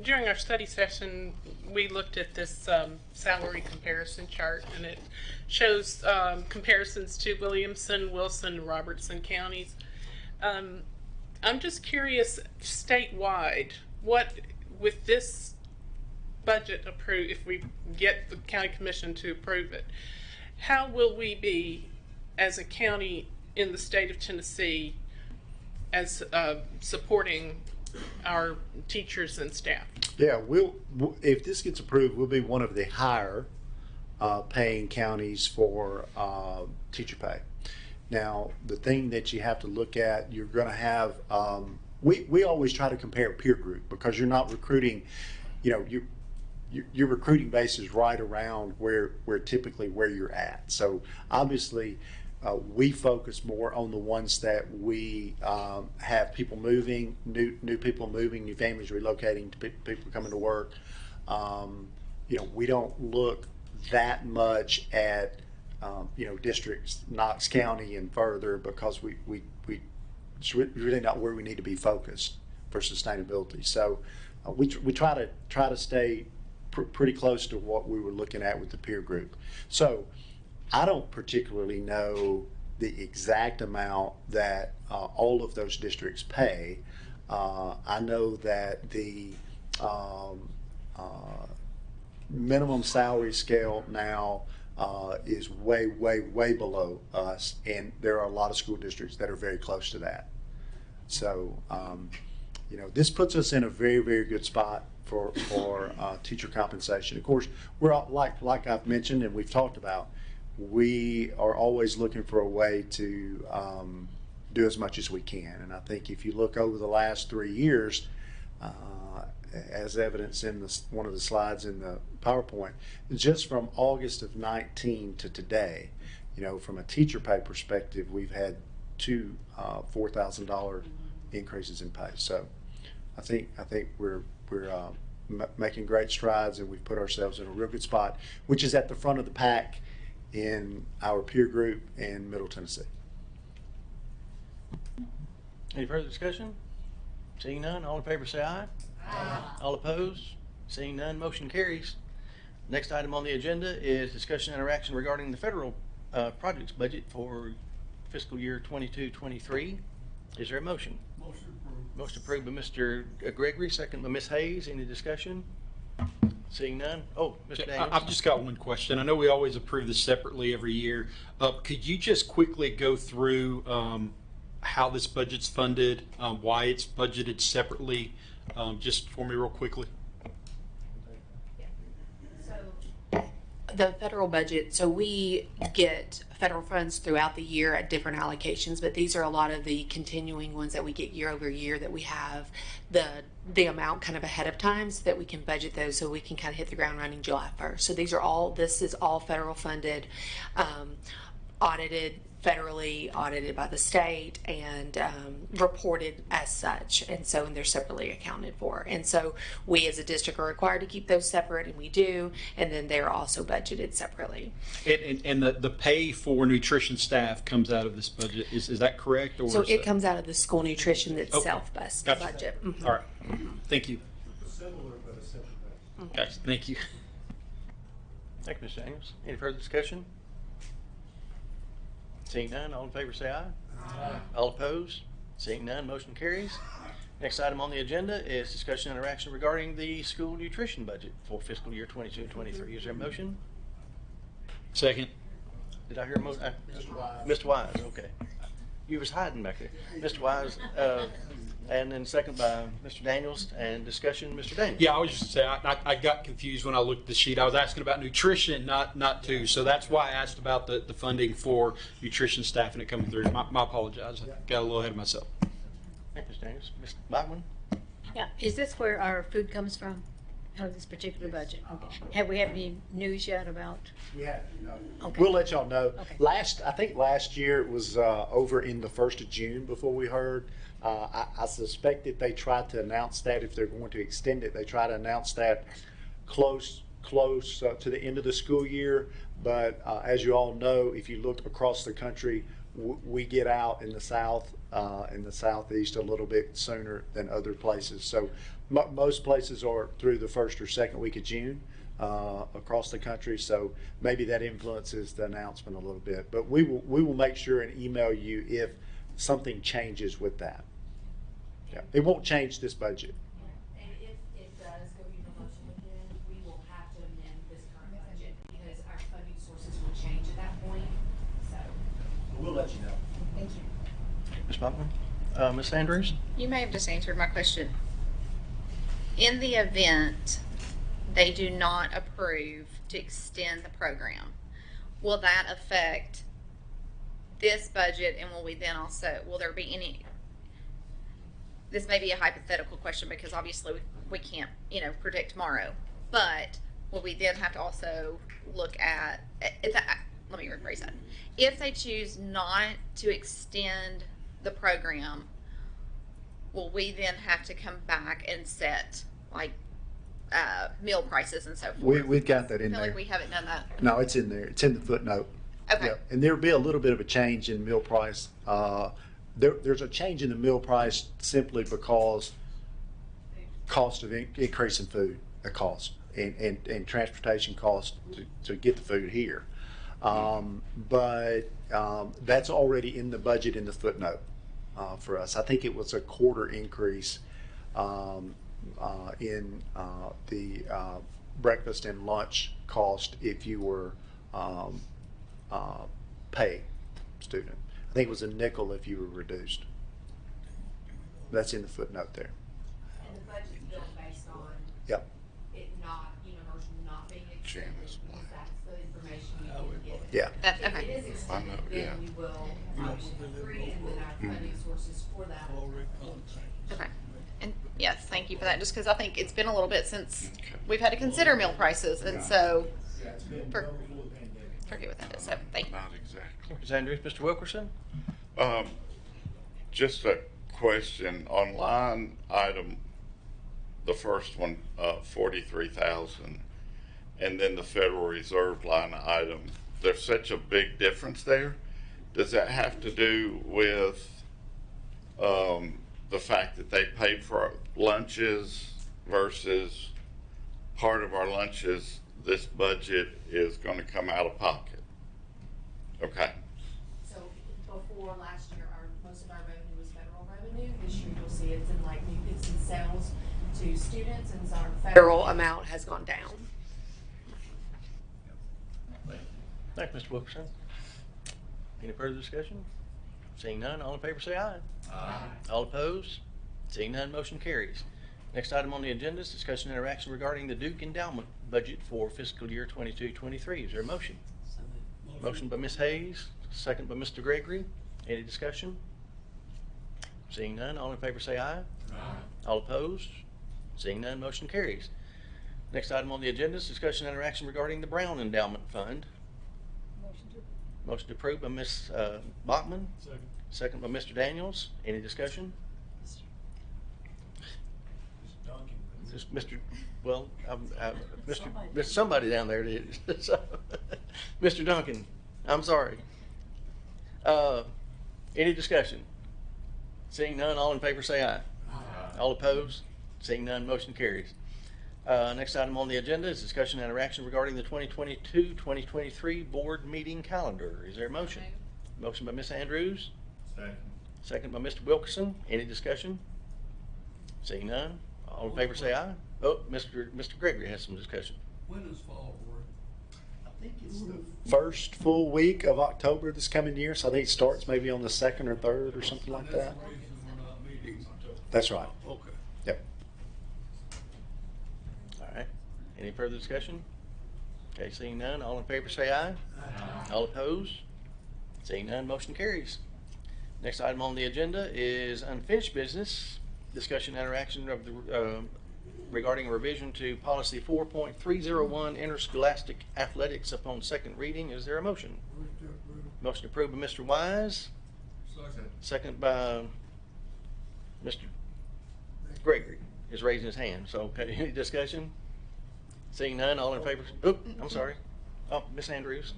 During our study session, we looked at this salary comparison chart, and it shows comparisons to Williamson, Wilson, Robertson counties. I'm just curious, statewide, what, with this budget approved, if we get the county commission to approve it, how will we be as a county in the state of Tennessee as supporting our teachers and staff? Yeah, if this gets approved, we'll be one of the higher paying counties for teacher pay. Now, the thing that you have to look at, you're going to have, we always try to compare peer group, because you're not recruiting, your recruiting base is right around where typically where you're at. So obviously, we focus more on the ones that we have people moving, new people moving, new families relocating, people coming to work. We don't look that much at districts, Knox County and further, because it's really not where we need to be focused for sustainability. So we try to stay pretty close to what we were looking at with the peer group. So I don't particularly know the exact amount that all of those districts pay. I know that the minimum salary scale now is way below us, and there are a lot of school districts that are very close to that. So this puts us in a very good spot for teacher compensation. Of course, we're all, like I've mentioned and we've talked about, we are always looking for a way to do as much as we can. And I think if you look over the last 3 years, as evidenced in one of the slides in the PowerPoint, just from August of 19 to today, from a teacher pay perspective, we've had two $4,000 increases in pay. So I think we're making great strides, and we've put ourselves in a real good spot, which is at the front of the pack in our peer group in Middle Tennessee. Any further discussion? Seeing none, all in favor say aye. Aye. All opposed? Seeing none, motion carries. Next item on the agenda is discussion and interaction regarding the federal projects budget for fiscal year 22-23. Is there a motion? Motion approved. Motion approved by Mr. Gregory, second by Ms. Hayes. Any discussion? Seeing none. Oh, Mr. Daniels. I've just got one question. I know we always approve this separately every year. Could you just quickly go through how this budget's funded, why it's budgeted separately, just for me real quickly? The federal budget, so we get federal funds throughout the year at different allocations, but these are a lot of the continuing ones that we get year over year, that we have the amount kind of ahead of time so that we can budget those, so we can kind of hit the ground running July 1st. So this is all federal funded, audited federally, audited by the state, and reported as such, and they're separately accounted for. And so we as a district are required to keep those separate, and we do, and then they're also budgeted separately. And the pay for nutrition staff comes out of this budget, is that correct? Or so it comes out of the school nutrition that's self-budget. Gotcha. All right, thank you. Similar but a separate. Gotcha. Thank you. Thank you, Mr. Daniels. Any further discussion? Seeing none, all in favor say aye. Aye. All opposed? Seeing none, motion carries. Next item on the agenda is discussion and interaction regarding the school nutrition budget for fiscal year 22-23. Is there a motion? Second. Did I hear a motion? Mr. Wise. Mr. Wise, okay. You was hiding back there. Mr. Wise, and then second by Mr. Daniels, and discussion, Mr. Daniels. Yeah, I was just saying, I got confused when I looked at the sheet. I was asking about nutrition, not two. So that's why I asked about the funding for nutrition staff and it coming through. My apologize. I got a little ahead of myself. Thank you, Mr. Daniels. Mr. Bachman? Yeah, is this where our food comes from? out of this particular budget? Okay. Have we had any news yet about? Yeah, Okay. we'll let y'all know. Okay. I think last year it was over in the 1st of June before we heard. I suspect that they tried to announce that if they're going to extend it, they try to announce that close to the end of the school year. But as you all know, if you look across the country, we get out in the south, in the southeast a little bit sooner than other places. So most places are through the 1st or 2nd week of June across the country. So maybe that influences the announcement a little bit. But we will make sure and email you if something changes with that. Yeah, it won't change this budget. And if it does go into motion again, we will have to amend this current budget because our funding sources will change at that point, so. We'll let you know. Thank you. Ms. Bachman? Ms. Andrews? You may have just answered my question. In the event they do not approve to extend the program, will that affect this budget, and will there be any, this may be a hypothetical question because obviously we can't, predict tomorrow, but will we then have to also look at, let me rephrase that. If they choose not to extend the program, will we then have to come back and set meal prices and so forth? We've got that in I feel there. like we haven't done that. No, it's in there. It's in the footnote. Okay. Yeah. And there'll be a little bit of a change in meal price. There's a change in the meal price simply because cost of increase in food, the cost, and transportation cost to get the food here. But that's already in the budget in the footnote for us. I think it was a quarter increase in the breakfast and lunch cost if you were pay student. I think it was a nickel if you were reduced. That's in the footnote there. And the budget's built based on Yep. it not, universal not being extended, because that's the information we can get. Yeah. That's, If okay. it is extended, I know, yeah. then we will, agree, and then our funding sources for that. Okay. And yes, thank you for that, just because I think it's been a little bit since we've had to consider meal prices, and so forget what that is, so thank you. Not exactly. Ms. Andrews? Mr. Wilkerson? Just a question on line item, the first one, 43,000, and then the Federal Reserve line item. There's such a big difference there. Does that have to do with the fact that they paid for our lunches versus part of our lunches? This budget is going to come out of pocket. Okay. So before last year, most of our revenue was federal revenue. This year, you'll see it's in sales to students, and so our federal amount has gone down. Thank you, Mr. Wilkerson. Any further discussion? Seeing none, all in favor say aye. Aye. All opposed? Seeing none, motion carries. Next item on the agenda is discussion and interaction regarding the Duke endowment budget for fiscal year 22-23. Is there a motion? Motion by Ms. Hayes, second by Mr. Gregory. Any discussion? Seeing none, all in favor say aye. Aye. All opposed? Seeing none, motion carries. Next item on the agenda is discussion and interaction regarding the Brown Endowment Fund. Motion to approve by Ms. Bachman. Second. Second by Mr. Daniels. Any discussion? Just Mr. Well, Mr. Somebody down there did. So, Mr. Duncan, I'm sorry. Any discussion? Seeing none, all in favor say aye. Aye. All opposed? Seeing none, motion carries. Next item on the agenda is discussion and interaction regarding the 2022-2023 board meeting calendar. Is there a motion? Motion by Ms. Andrews. Second. Second by Mr. Wilkerson. Any discussion? Seeing none, all in favor say aye. Oh, Mr. Gregory has some discussion. When is fall, Roy? I think it's the first full week of October this coming year, so I think it starts maybe on the 2nd or 3rd or something like that. That's the reason we're not meeting until. That's right. Okay. Yep. All right. Any further discussion? Okay, seeing none, all in favor say aye. Aye. All opposed? Seeing none, motion carries. Next item on the agenda is unfinished business. Discussion and interaction of the regarding revision to policy 4.301 interscholastic athletics upon second reading. Is there a motion? Motion approved by Mr. Wise. Second by Mr. Gregory is raising his hand. So, okay, any discussion? Seeing none, all in favor? Oop, I'm sorry. Oh, Miss Andrews.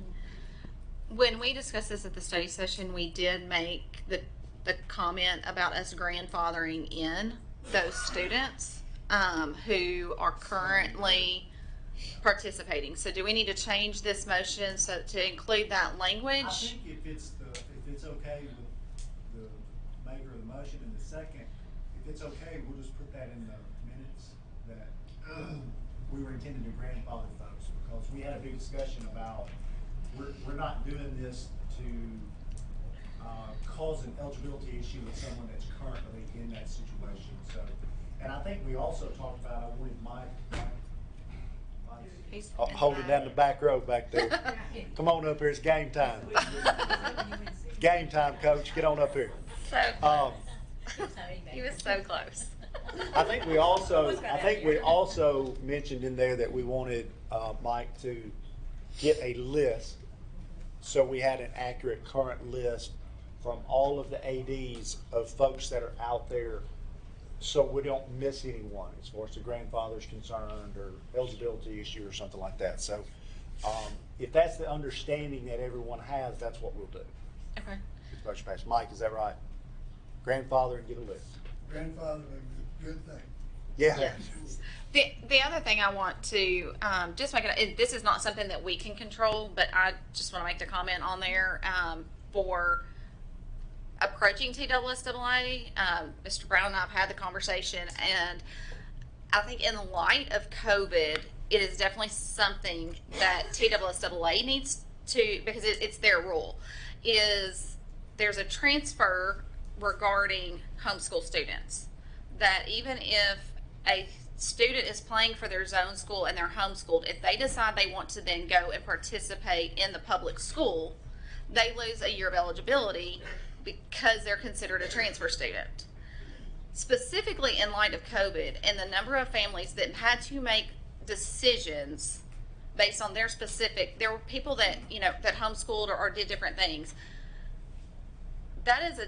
When we discussed this at the study session, we did make the comment about us grandfathering in those students who are currently participating. So do we need to change this motion to include that language? I think if it's okay with the maker of the motion and the second, if it's okay, we'll just put that in the minutes that we were intending to grandfather folks, because we had a big discussion about we're not doing this to cause an eligibility issue with someone that's currently in that situation. So, and I think we also talked about, I wanted Mike holding down the back row back there. Come on up here, it's game time. Game time, coach, get on up here. So close. He was so close. I think we also mentioned in there that we wanted Mike to get a list, so we had an accurate current list from all of the ADs of folks that are out there, so we don't miss anyone as far as the grandfather's concerned or eligibility issue or something like that. So if that's the understanding that everyone has, that's what we'll do. Okay. Mike, is that right? Grandfather and get a list. Grandfather is a good thing. Yeah. Yes. The other thing I want to just make it, this is not something that we can control, but I just want to make the comment on there for approaching TSSAA. Mr. Brown and I have had the conversation, and I think in light of COVID, it is definitely something that TSSAA needs to, because it's their rule, is there's a transfer regarding homeschool students, that even if a student is playing for their zone school and they're homeschooled, if they decide they want to then go and participate in the public school, they lose a year of eligibility because they're considered a transfer student. Specifically in light of COVID and the number of families that had to make decisions based on their specific, there were people that, you know, that homeschooled or did different things. That is a,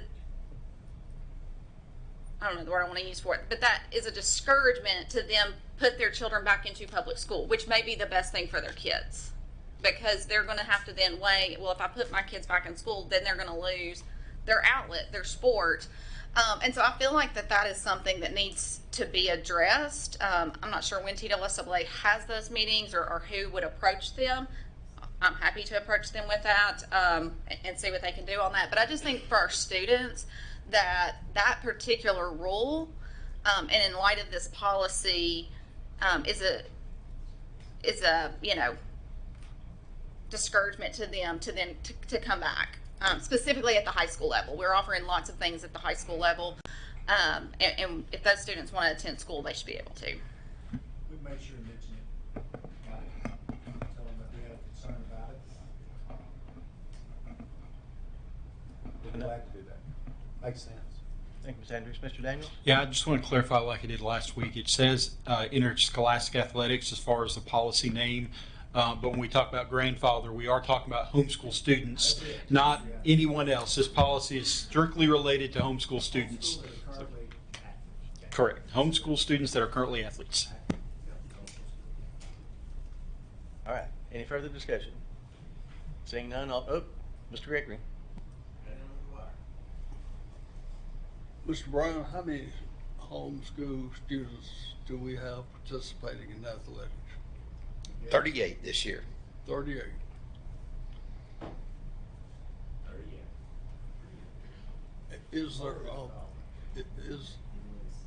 I don't know the word I want to use for it, but that is a discouragement to them put their children back into public school, which may be the best thing for their kids, because they're going to have to then weigh, well, if I put my kids back in school, then they're going to lose their outlet, their sport. And so I feel like that is something that needs to be addressed. I'm not sure when TSSAA has those meetings or who would approach them. I'm happy to approach them with that and see what they can do on that. But I just think for our students, that particular rule, and in light of this policy, is a you know, discouragement to them to come back, specifically at the high school level. We're offering lots of things at the high school level, and if those students want to attend school, they should be able to. We made sure to mention it. Tell them that we had a concern about it. We're glad to do that. Makes sense. Thank you, Ms. Andrews. Mr. Daniels? Yeah, I just want to clarify, like I did last week. It says interscholastic athletics as far as the policy name. But when we talk about grandfather, we are talking about homeschool students, not anyone else. This policy is strictly related to homeschool students. Correct. Homeschool students that are currently athletes. All right. Any further discussion? Seeing none, Mr. Gregory. Mr. Brown, how many homeschool students do we have participating in athletics? 38 this year. 38. Is there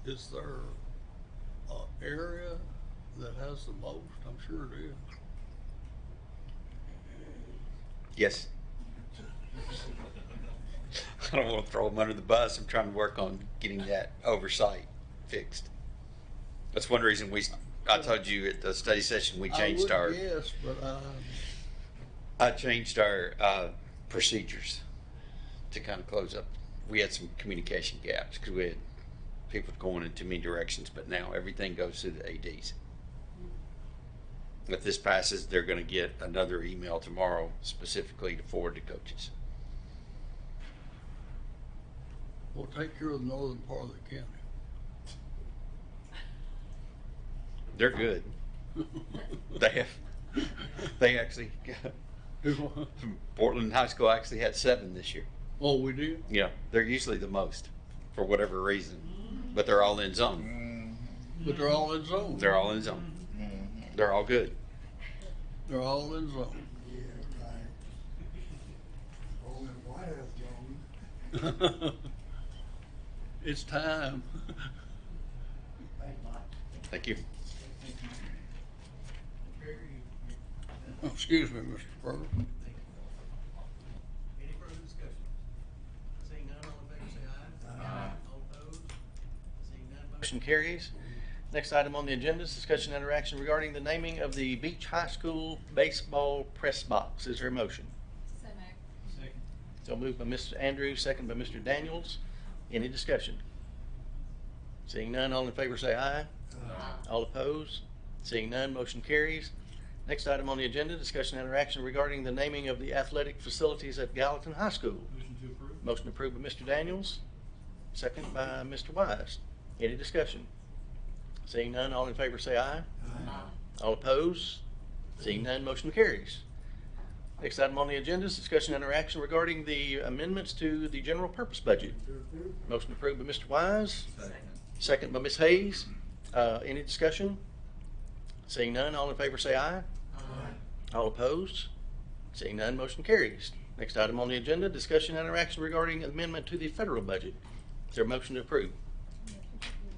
is there an area that has the most? I'm sure it is. Yes. I don't want to throw them under the bus. I'm trying to work on getting that oversight fixed. That's one reason I told you at the study session we changed Yes, but I changed our procedures to kind of close up. We had some communication gaps because we had people going in too many directions, but now everything goes through the ADs. If this passes, they're going to get another email tomorrow specifically to forward to coaches. We'll take care of the northern part of the county. They're good. They actually, Portland High School actually had 7 this year. Oh, we did? Yeah, they're usually the most for whatever reason, but they're all in zone. But they're all in zone. They're all in zone. They're all good. They're all in zone. It's time. Thank you. Oh, excuse me, Mr. Burr. Any further discussion? Seeing none, all in favor say aye. Aye. All opposed? Seeing none, motion carries. Next item on the agenda is discussion and interaction regarding the naming of the Beach High School baseball press box. Is there a motion? So moved. Second. So moved by Mr. Andrews, second by Mr. Daniels. Any discussion? Seeing none, all in favor say aye. Aye. All opposed? Seeing none, motion carries. Next item on the agenda, discussion and interaction regarding the naming of the athletic facilities at Gallatin High School. Motion to approve. Motion approved by Mr. Daniels, second by Mr. Wise. Any discussion? Seeing none, all in favor say aye. Aye. All opposed? Seeing none, motion carries. Next item on the agenda is discussion and interaction regarding the amendments to the general purpose budget. Motion approved by Mr. Wise, second by Ms. Hayes. Any discussion? Seeing none, all in favor say aye. Aye. All opposed? Seeing none, motion carries. Next item on the agenda, discussion and interaction regarding amendment to the federal budget. Is there a motion to approve?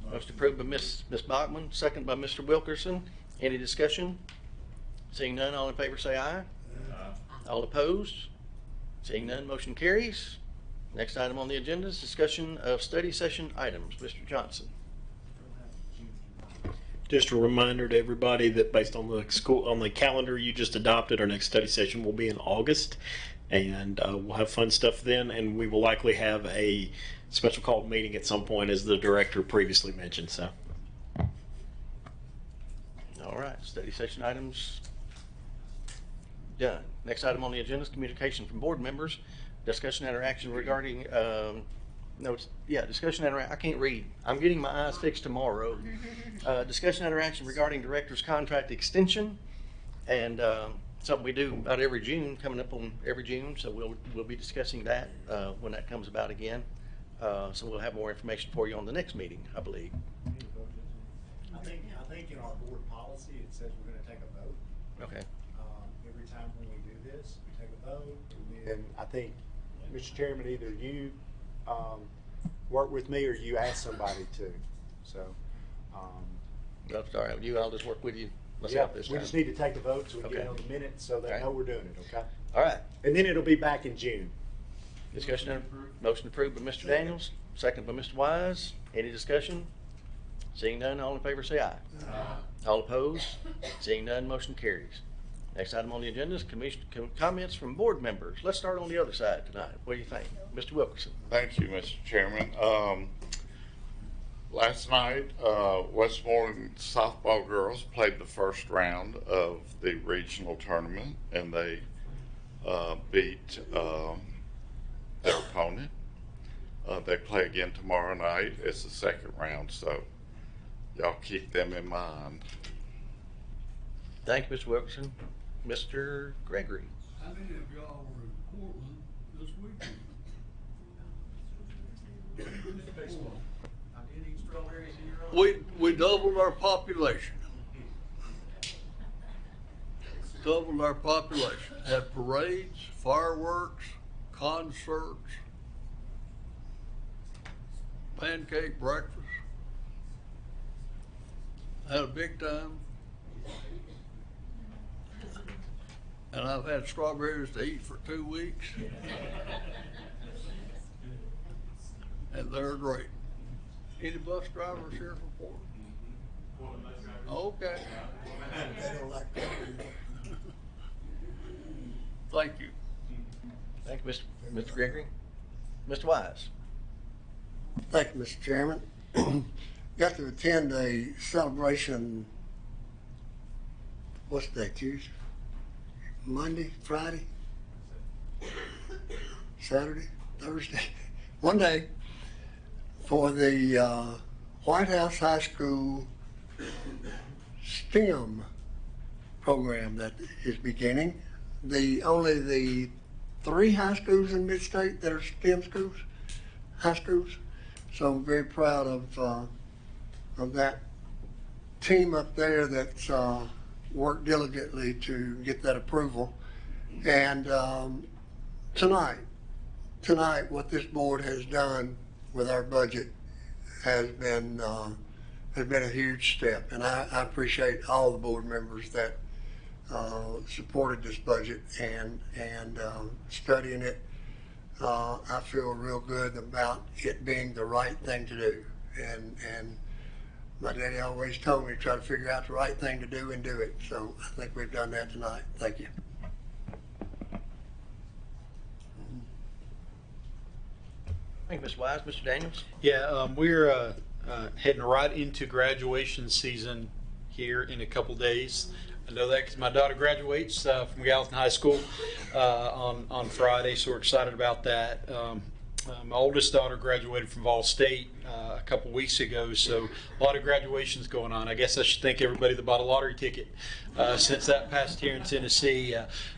Motion approved by Ms. Bachman, second by Mr. Wilkerson. Any discussion? Seeing none, all in favor say aye. Aye. All opposed? Seeing none, motion carries. Next item on the agenda is discussion of study session items. Mr. Johnson. Just a reminder to everybody that based on the calendar you just adopted, our next study session will be in August, and we'll have fun stuff then, and we will likely have a special called meeting at some point, as the director previously mentioned. So, All right, study session items done. Next item on the agenda is communication from board members. Discussion and interaction regarding discussion and I can't read. I'm getting my eyes fixed tomorrow. Discussion and interaction regarding director's contract extension, and something we do about every June, coming up on every June. So we'll be discussing that when that comes about again. So we'll have more information for you on the next meeting, I believe. I think in our board policy it says we're going to take a vote. Okay. Every time when we do this, we take a vote, and then I think, Mr. Chairman, either you work with me or you ask somebody to. So, That's all right. I'll just work with you yeah, myself this we time. just need to take a vote so we Okay. get it on the minutes so they All right. know we're doing it. Okay. All right. And then it'll be back in June. Discussion, motion approved by Mr. Daniels, second by Mr. Wise. Any discussion? Seeing none, all in favor say aye. Aye. All opposed? Seeing none, motion carries. Next item on the agenda is comments from board members. Let's start on the other side tonight. What do you think? Mr. Wilkerson. Thank you, Mr. Chairman. Last night, Westmoreland softball girls played the first round of the regional tournament, and they beat their opponent. They play again tomorrow night. It's the second round, so y'all keep them in mind. Thank you, Mr. Wilkerson. Mr. Gregory. How many of y'all were in Portland this weekend? Baseball. I did eat strawberries in your own. We doubled our population. Doubled our population. Had parades, fireworks, concerts, pancake breakfast. Had a big time. And I've had strawberries to eat for 2 weeks. And they're great. Any bus drivers here from Portland? Okay. They don't like that. Thank you. Thank you, Mr. Gregory. Mr. Wise. Thank you, Mr. Chairman. got to attend a celebration. What's that, Tuesday? Monday, Friday, Saturday, Thursday, one day for the White House High School STEM program that is beginning. Only the 3 high schools in Mid-State that are STEM schools, high schools. So I'm very proud of that team up there that's worked diligently to get that approval. And tonight, what this board has done with our budget has been a huge step, and I appreciate all the board members that supported this budget and studying it. I feel real good about it being the right thing to do, and my daddy always told me to try to figure out the right thing to do and do it. So I think we've done that tonight. Thank you. Thank you, Mr. Wise. Mr. Daniels? Yeah, we're heading right into graduation season here in a couple days. I know that because my daughter graduates from Gallatin High School on Friday, so we're excited about that. My oldest daughter graduated from Vol State a couple weeks ago, so a lot of graduations going on. I guess I should thank everybody that bought a lottery ticket since that passed here in Tennessee.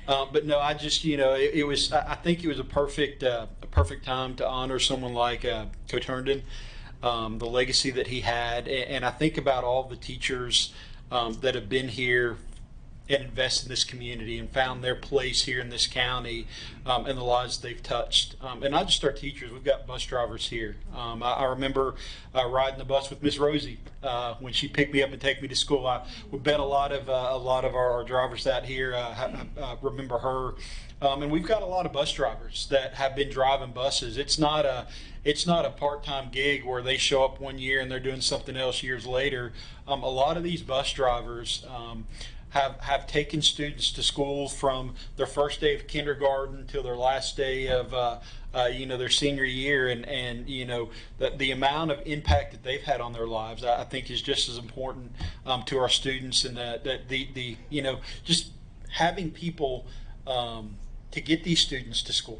But no, I just, it was. I think it was a perfect time to honor someone like Coach Herndon, the legacy that he had, and I think about all the teachers that have been here and invested in this community and found their place here in this county and the lives they've touched. And not just our teachers, we've got bus drivers here. I remember riding the bus with Miss Rosie when she picked me up and take me to school. We bet a lot of our drivers out here remember her. And we've got a lot of bus drivers that have been driving buses. It's not a part-time gig where they show up one year and they're doing something else years later. A lot of these bus drivers have taken students to school from their first day of kindergarten till their last day of their senior year, and the amount of impact that they've had on their lives, I think, is just as important to our students, and that the just having people to get these students to school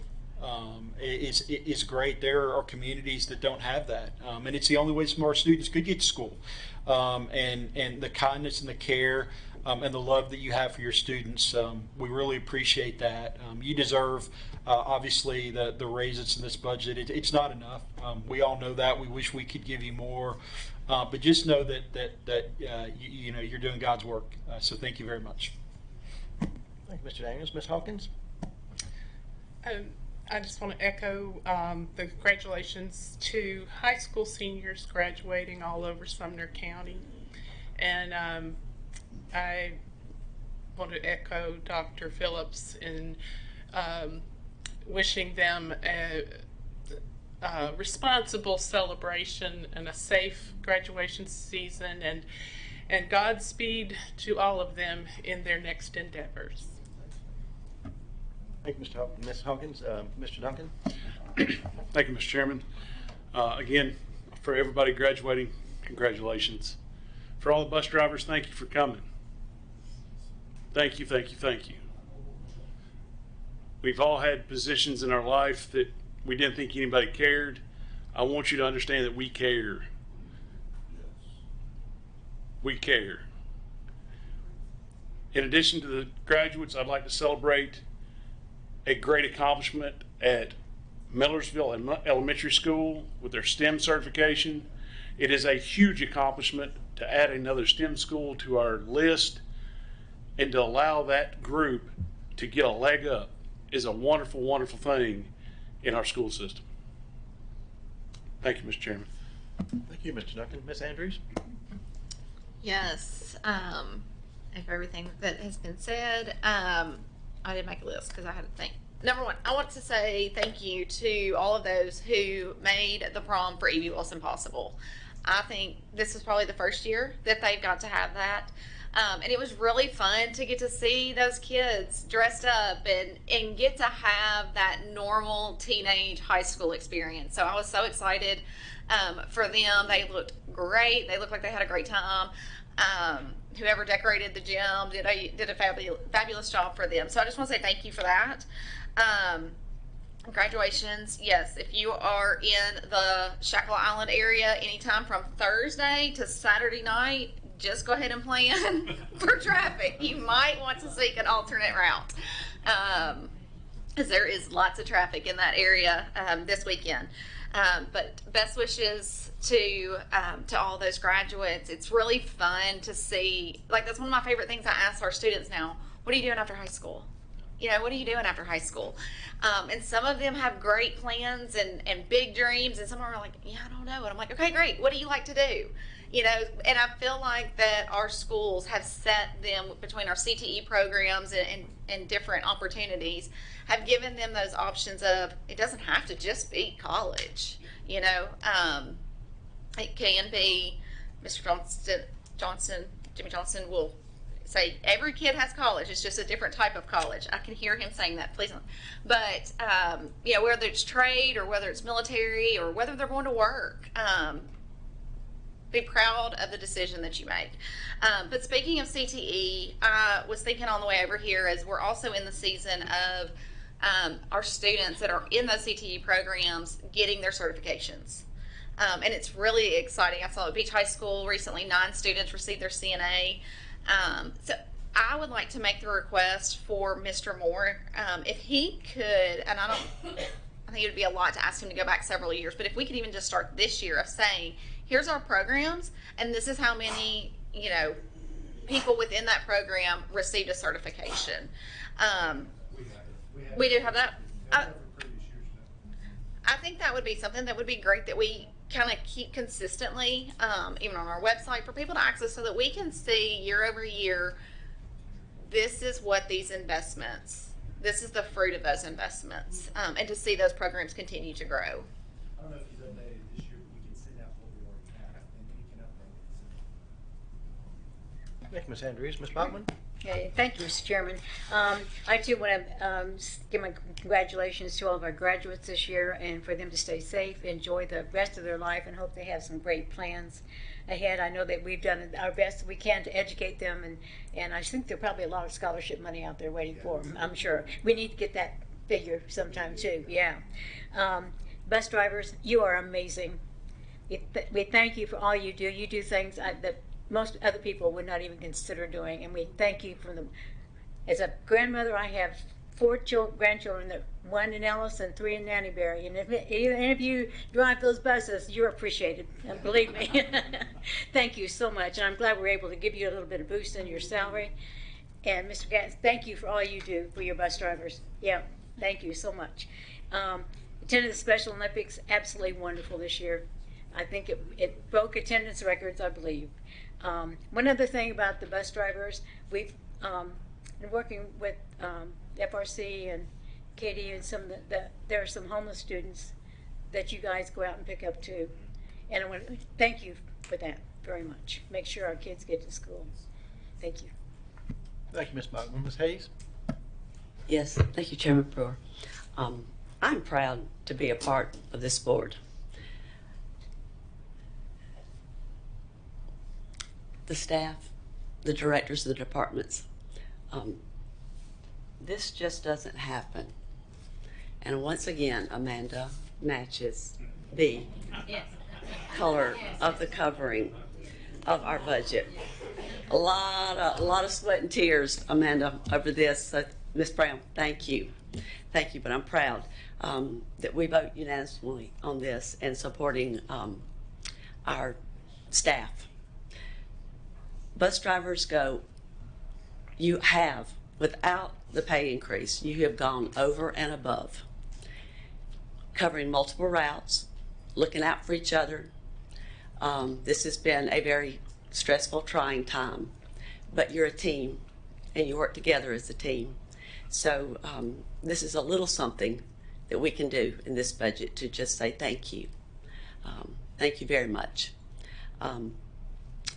is great. There are communities that don't have that, and it's the only way some of our students could get to school, and the kindness and the care and the love that you have for your students, we really appreciate that. You deserve, obviously, the raises in this budget. It's not enough. We all know that. We wish we could give you more, but just know that you're doing God's work. So thank you very much. Thank you, Mr. Daniels. Ms. Hawkins? I just want to echo the congratulations to high school seniors graduating all over Sumner County. And I want to echo Dr. Phillips in wishing them a responsible celebration and a safe graduation season, and Godspeed to all of them in their next endeavors. Thank you, Ms. Hawkins. Mr. Duncan? Thank you, Mr. Chairman. Again, for everybody graduating, congratulations. For all the bus drivers, thank you for coming. Thank you, thank you, thank you. We've all had positions in our life that we didn't think anybody cared. I want you to understand that we care. We care. In addition to the graduates, I'd like to celebrate a great accomplishment at Millersville Elementary School with their STEM certification. It is a huge accomplishment to add another STEM school to our list, and to allow that group to get a leg up is a wonderful, wonderful thing in our school system. Thank you, Mr. Chairman. Thank you, Mr. Duncan. Ms. Andrews? Yes, if everything that has been said, I didn't make a list because I had to think. Number one, I want to say thank you to all of those who made the prom for E.B. Wilson possible. I think this was probably the first year that they've got to have that. And it was really fun to get to see those kids dressed up and get to have that normal teenage high school experience. So I was so excited For them, they looked great. They looked like they had a great time. Whoever decorated the gym did a fabulous job for them. So I just want to say thank you for that. Graduations, yes, if you are in the Shackle Island area anytime from Thursday to Saturday night, just go ahead and plan for traffic. You might want to seek an alternate route, because there is lots of traffic in that area this weekend. But best wishes to all those graduates. It's really fun to see. Like, that's one of my favorite things I ask our students now. What are you doing after high school? You know, what are you doing after high school? And some of them have great plans and big dreams, and some are like, yeah, I don't know. And I'm like, okay, great. What do you like to do? You know, and I feel like that our schools have set them between our CTE programs and different opportunities, have given them those options of, it doesn't have to just be college. You know, it can be. Mr. Jimmy Johnson will say every kid has college. It's just a different type of college. I can hear him saying that. Please don't. But you know, whether it's trade or whether it's military or whether they're going to work, be proud of the decision that you make. But speaking of CTE, I was thinking on the way over here, as we're also in the season of our students that are in those CTE programs getting their certifications. And it's really exciting. I saw at Beach High School recently, 9 students received their CNA. So I would like to make the request for Mr. Moore, if he could, and I think it would be a lot to ask him to go back several years, but if we could even just start this year of saying, here's our programs, and this is how many, you know, people within that program received a certification. We do have that. I think that would be something that would be great that we kind of keep consistently, even on our website, for people to access, so that we can see year over year, this is what these investments, this is the fruit of those investments, and to see those programs continue to grow. I don't know if he's updated this year, but we can send out what we already have, and then he can update it. Thank you, Ms. Andrews. Ms. Bachman? Okay, thank you, Mr. Chairman. I too want to give my congratulations to all of our graduates this year, and for them to stay safe, enjoy the rest of their life, and hope they have some great plans ahead. I know that we've done our best we can to educate them, and I think there's probably a lot of scholarship money out there waiting for them, I'm sure. We need to get that figure sometime too, yeah. Bus drivers, you are amazing. We thank you for all you do. You do things that most other people would not even consider doing, and we thank you for them. As a grandmother, I have 4 grandchildren, 1 in Ellis and 3 in Nannyberry, and if any of you drive those buses, you're appreciated, and believe me. Thank you so much, and I'm glad we're able to give you a little bit of boost in your salary. And Mr. Gatz, thank you for all you do for your bus drivers. Yeah, thank you so much. Attended the Special Olympics, absolutely wonderful this year. I think it broke attendance records, I believe. One other thing about the bus drivers, we've been working with FRC and Katie and some of there are some homeless students that you guys go out and pick up too. And I want to thank you for that very much. Make sure our kids get to school. Thank you. Thank you, Ms. Bachman. Ms. Hayes? Yes, thank you, Chairman Brewer. I'm proud to be a part of this board. The staff, the directors of the departments. This just doesn't happen. And once again, Amanda matches the color of the covering of our budget. A lot of sweat and tears, Amanda, over this. So, Ms. Brown, thank you. Thank you, but I'm proud that we vote unanimously on this and supporting our staff. Bus drivers go, you have, without the pay increase, you have gone over and above, covering multiple routes, looking out for each other. This has been a very stressful, trying time, but you're a team and you work together as a team. So this is a little something that we can do in this budget to just say thank you. Thank you very much.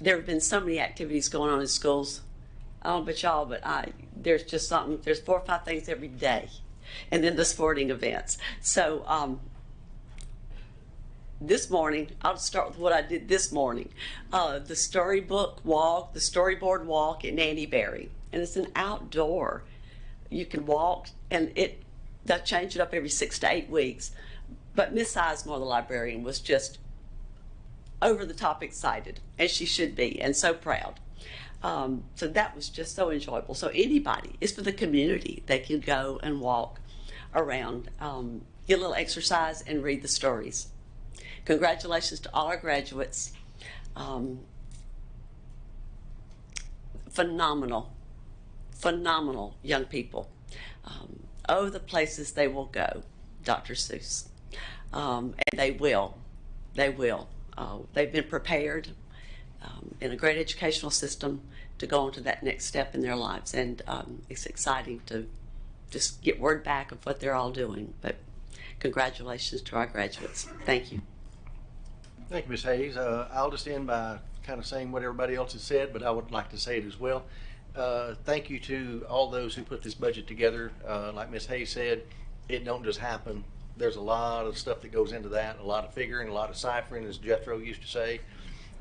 There have been so many activities going on in schools. I don't know about y'all, but there's just something, there's 4 or 5 things every day. And then the sporting events. So this morning, I'll start with what I did this morning. The storybook walk, the storyboard walk in Nanny Berry. And it's an outdoor. You can walk, and they change it up every 6 to 8 weeks. But Miss Sizemore, the librarian, was just over the top excited, as she should be, and so proud. So that was just so enjoyable. So anybody, it's for the community. They can go and walk around, get a little exercise, and read the stories. Congratulations to all our graduates. Phenomenal young people. Oh, the places they will go, Dr. Seuss. And they will. They've been prepared in a great educational system to go on to that next step in their lives. And it's exciting to just get word back of what they're all doing. But congratulations to our graduates. Thank you. Thank you, Ms. Hayes. I'll just end by kind of saying what everybody else has said, but I would like to say it as well. Thank you to all those who put this budget together. Like Ms. Hayes said, it don't just happen. There's a lot of stuff that goes into that, a lot of figuring, a lot of ciphering, as Jethro used to say.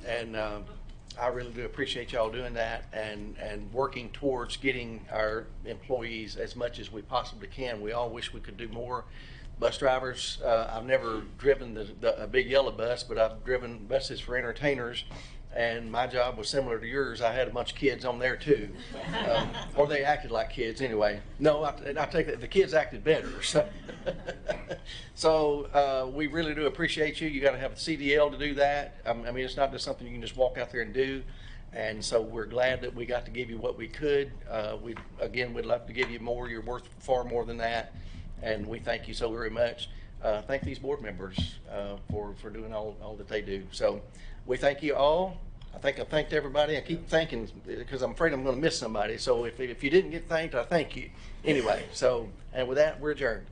And I really do appreciate y'all doing that and working towards getting our employees as much as we possibly can. We all wish we could do more. Bus drivers, I've never driven a big yellow bus, but I've driven buses for entertainers, and my job was similar to yours. I had a bunch of kids on there too, or they acted like kids anyway. No, I take that the kids acted better. So we really do appreciate you. You got to have a CDL to do that. I mean, it's not just something you can just walk out there and do. And so we're glad that we got to give you what we could. We'd love to give you more. You're worth far more than that. And we thank you so very much. Thank these board members for doing all that they do. So we thank you all. I think I thanked everybody. I keep thanking because I'm afraid I'm going to miss somebody. So if you didn't get thanked, I thank you. Anyway, and with that, we're adjourned.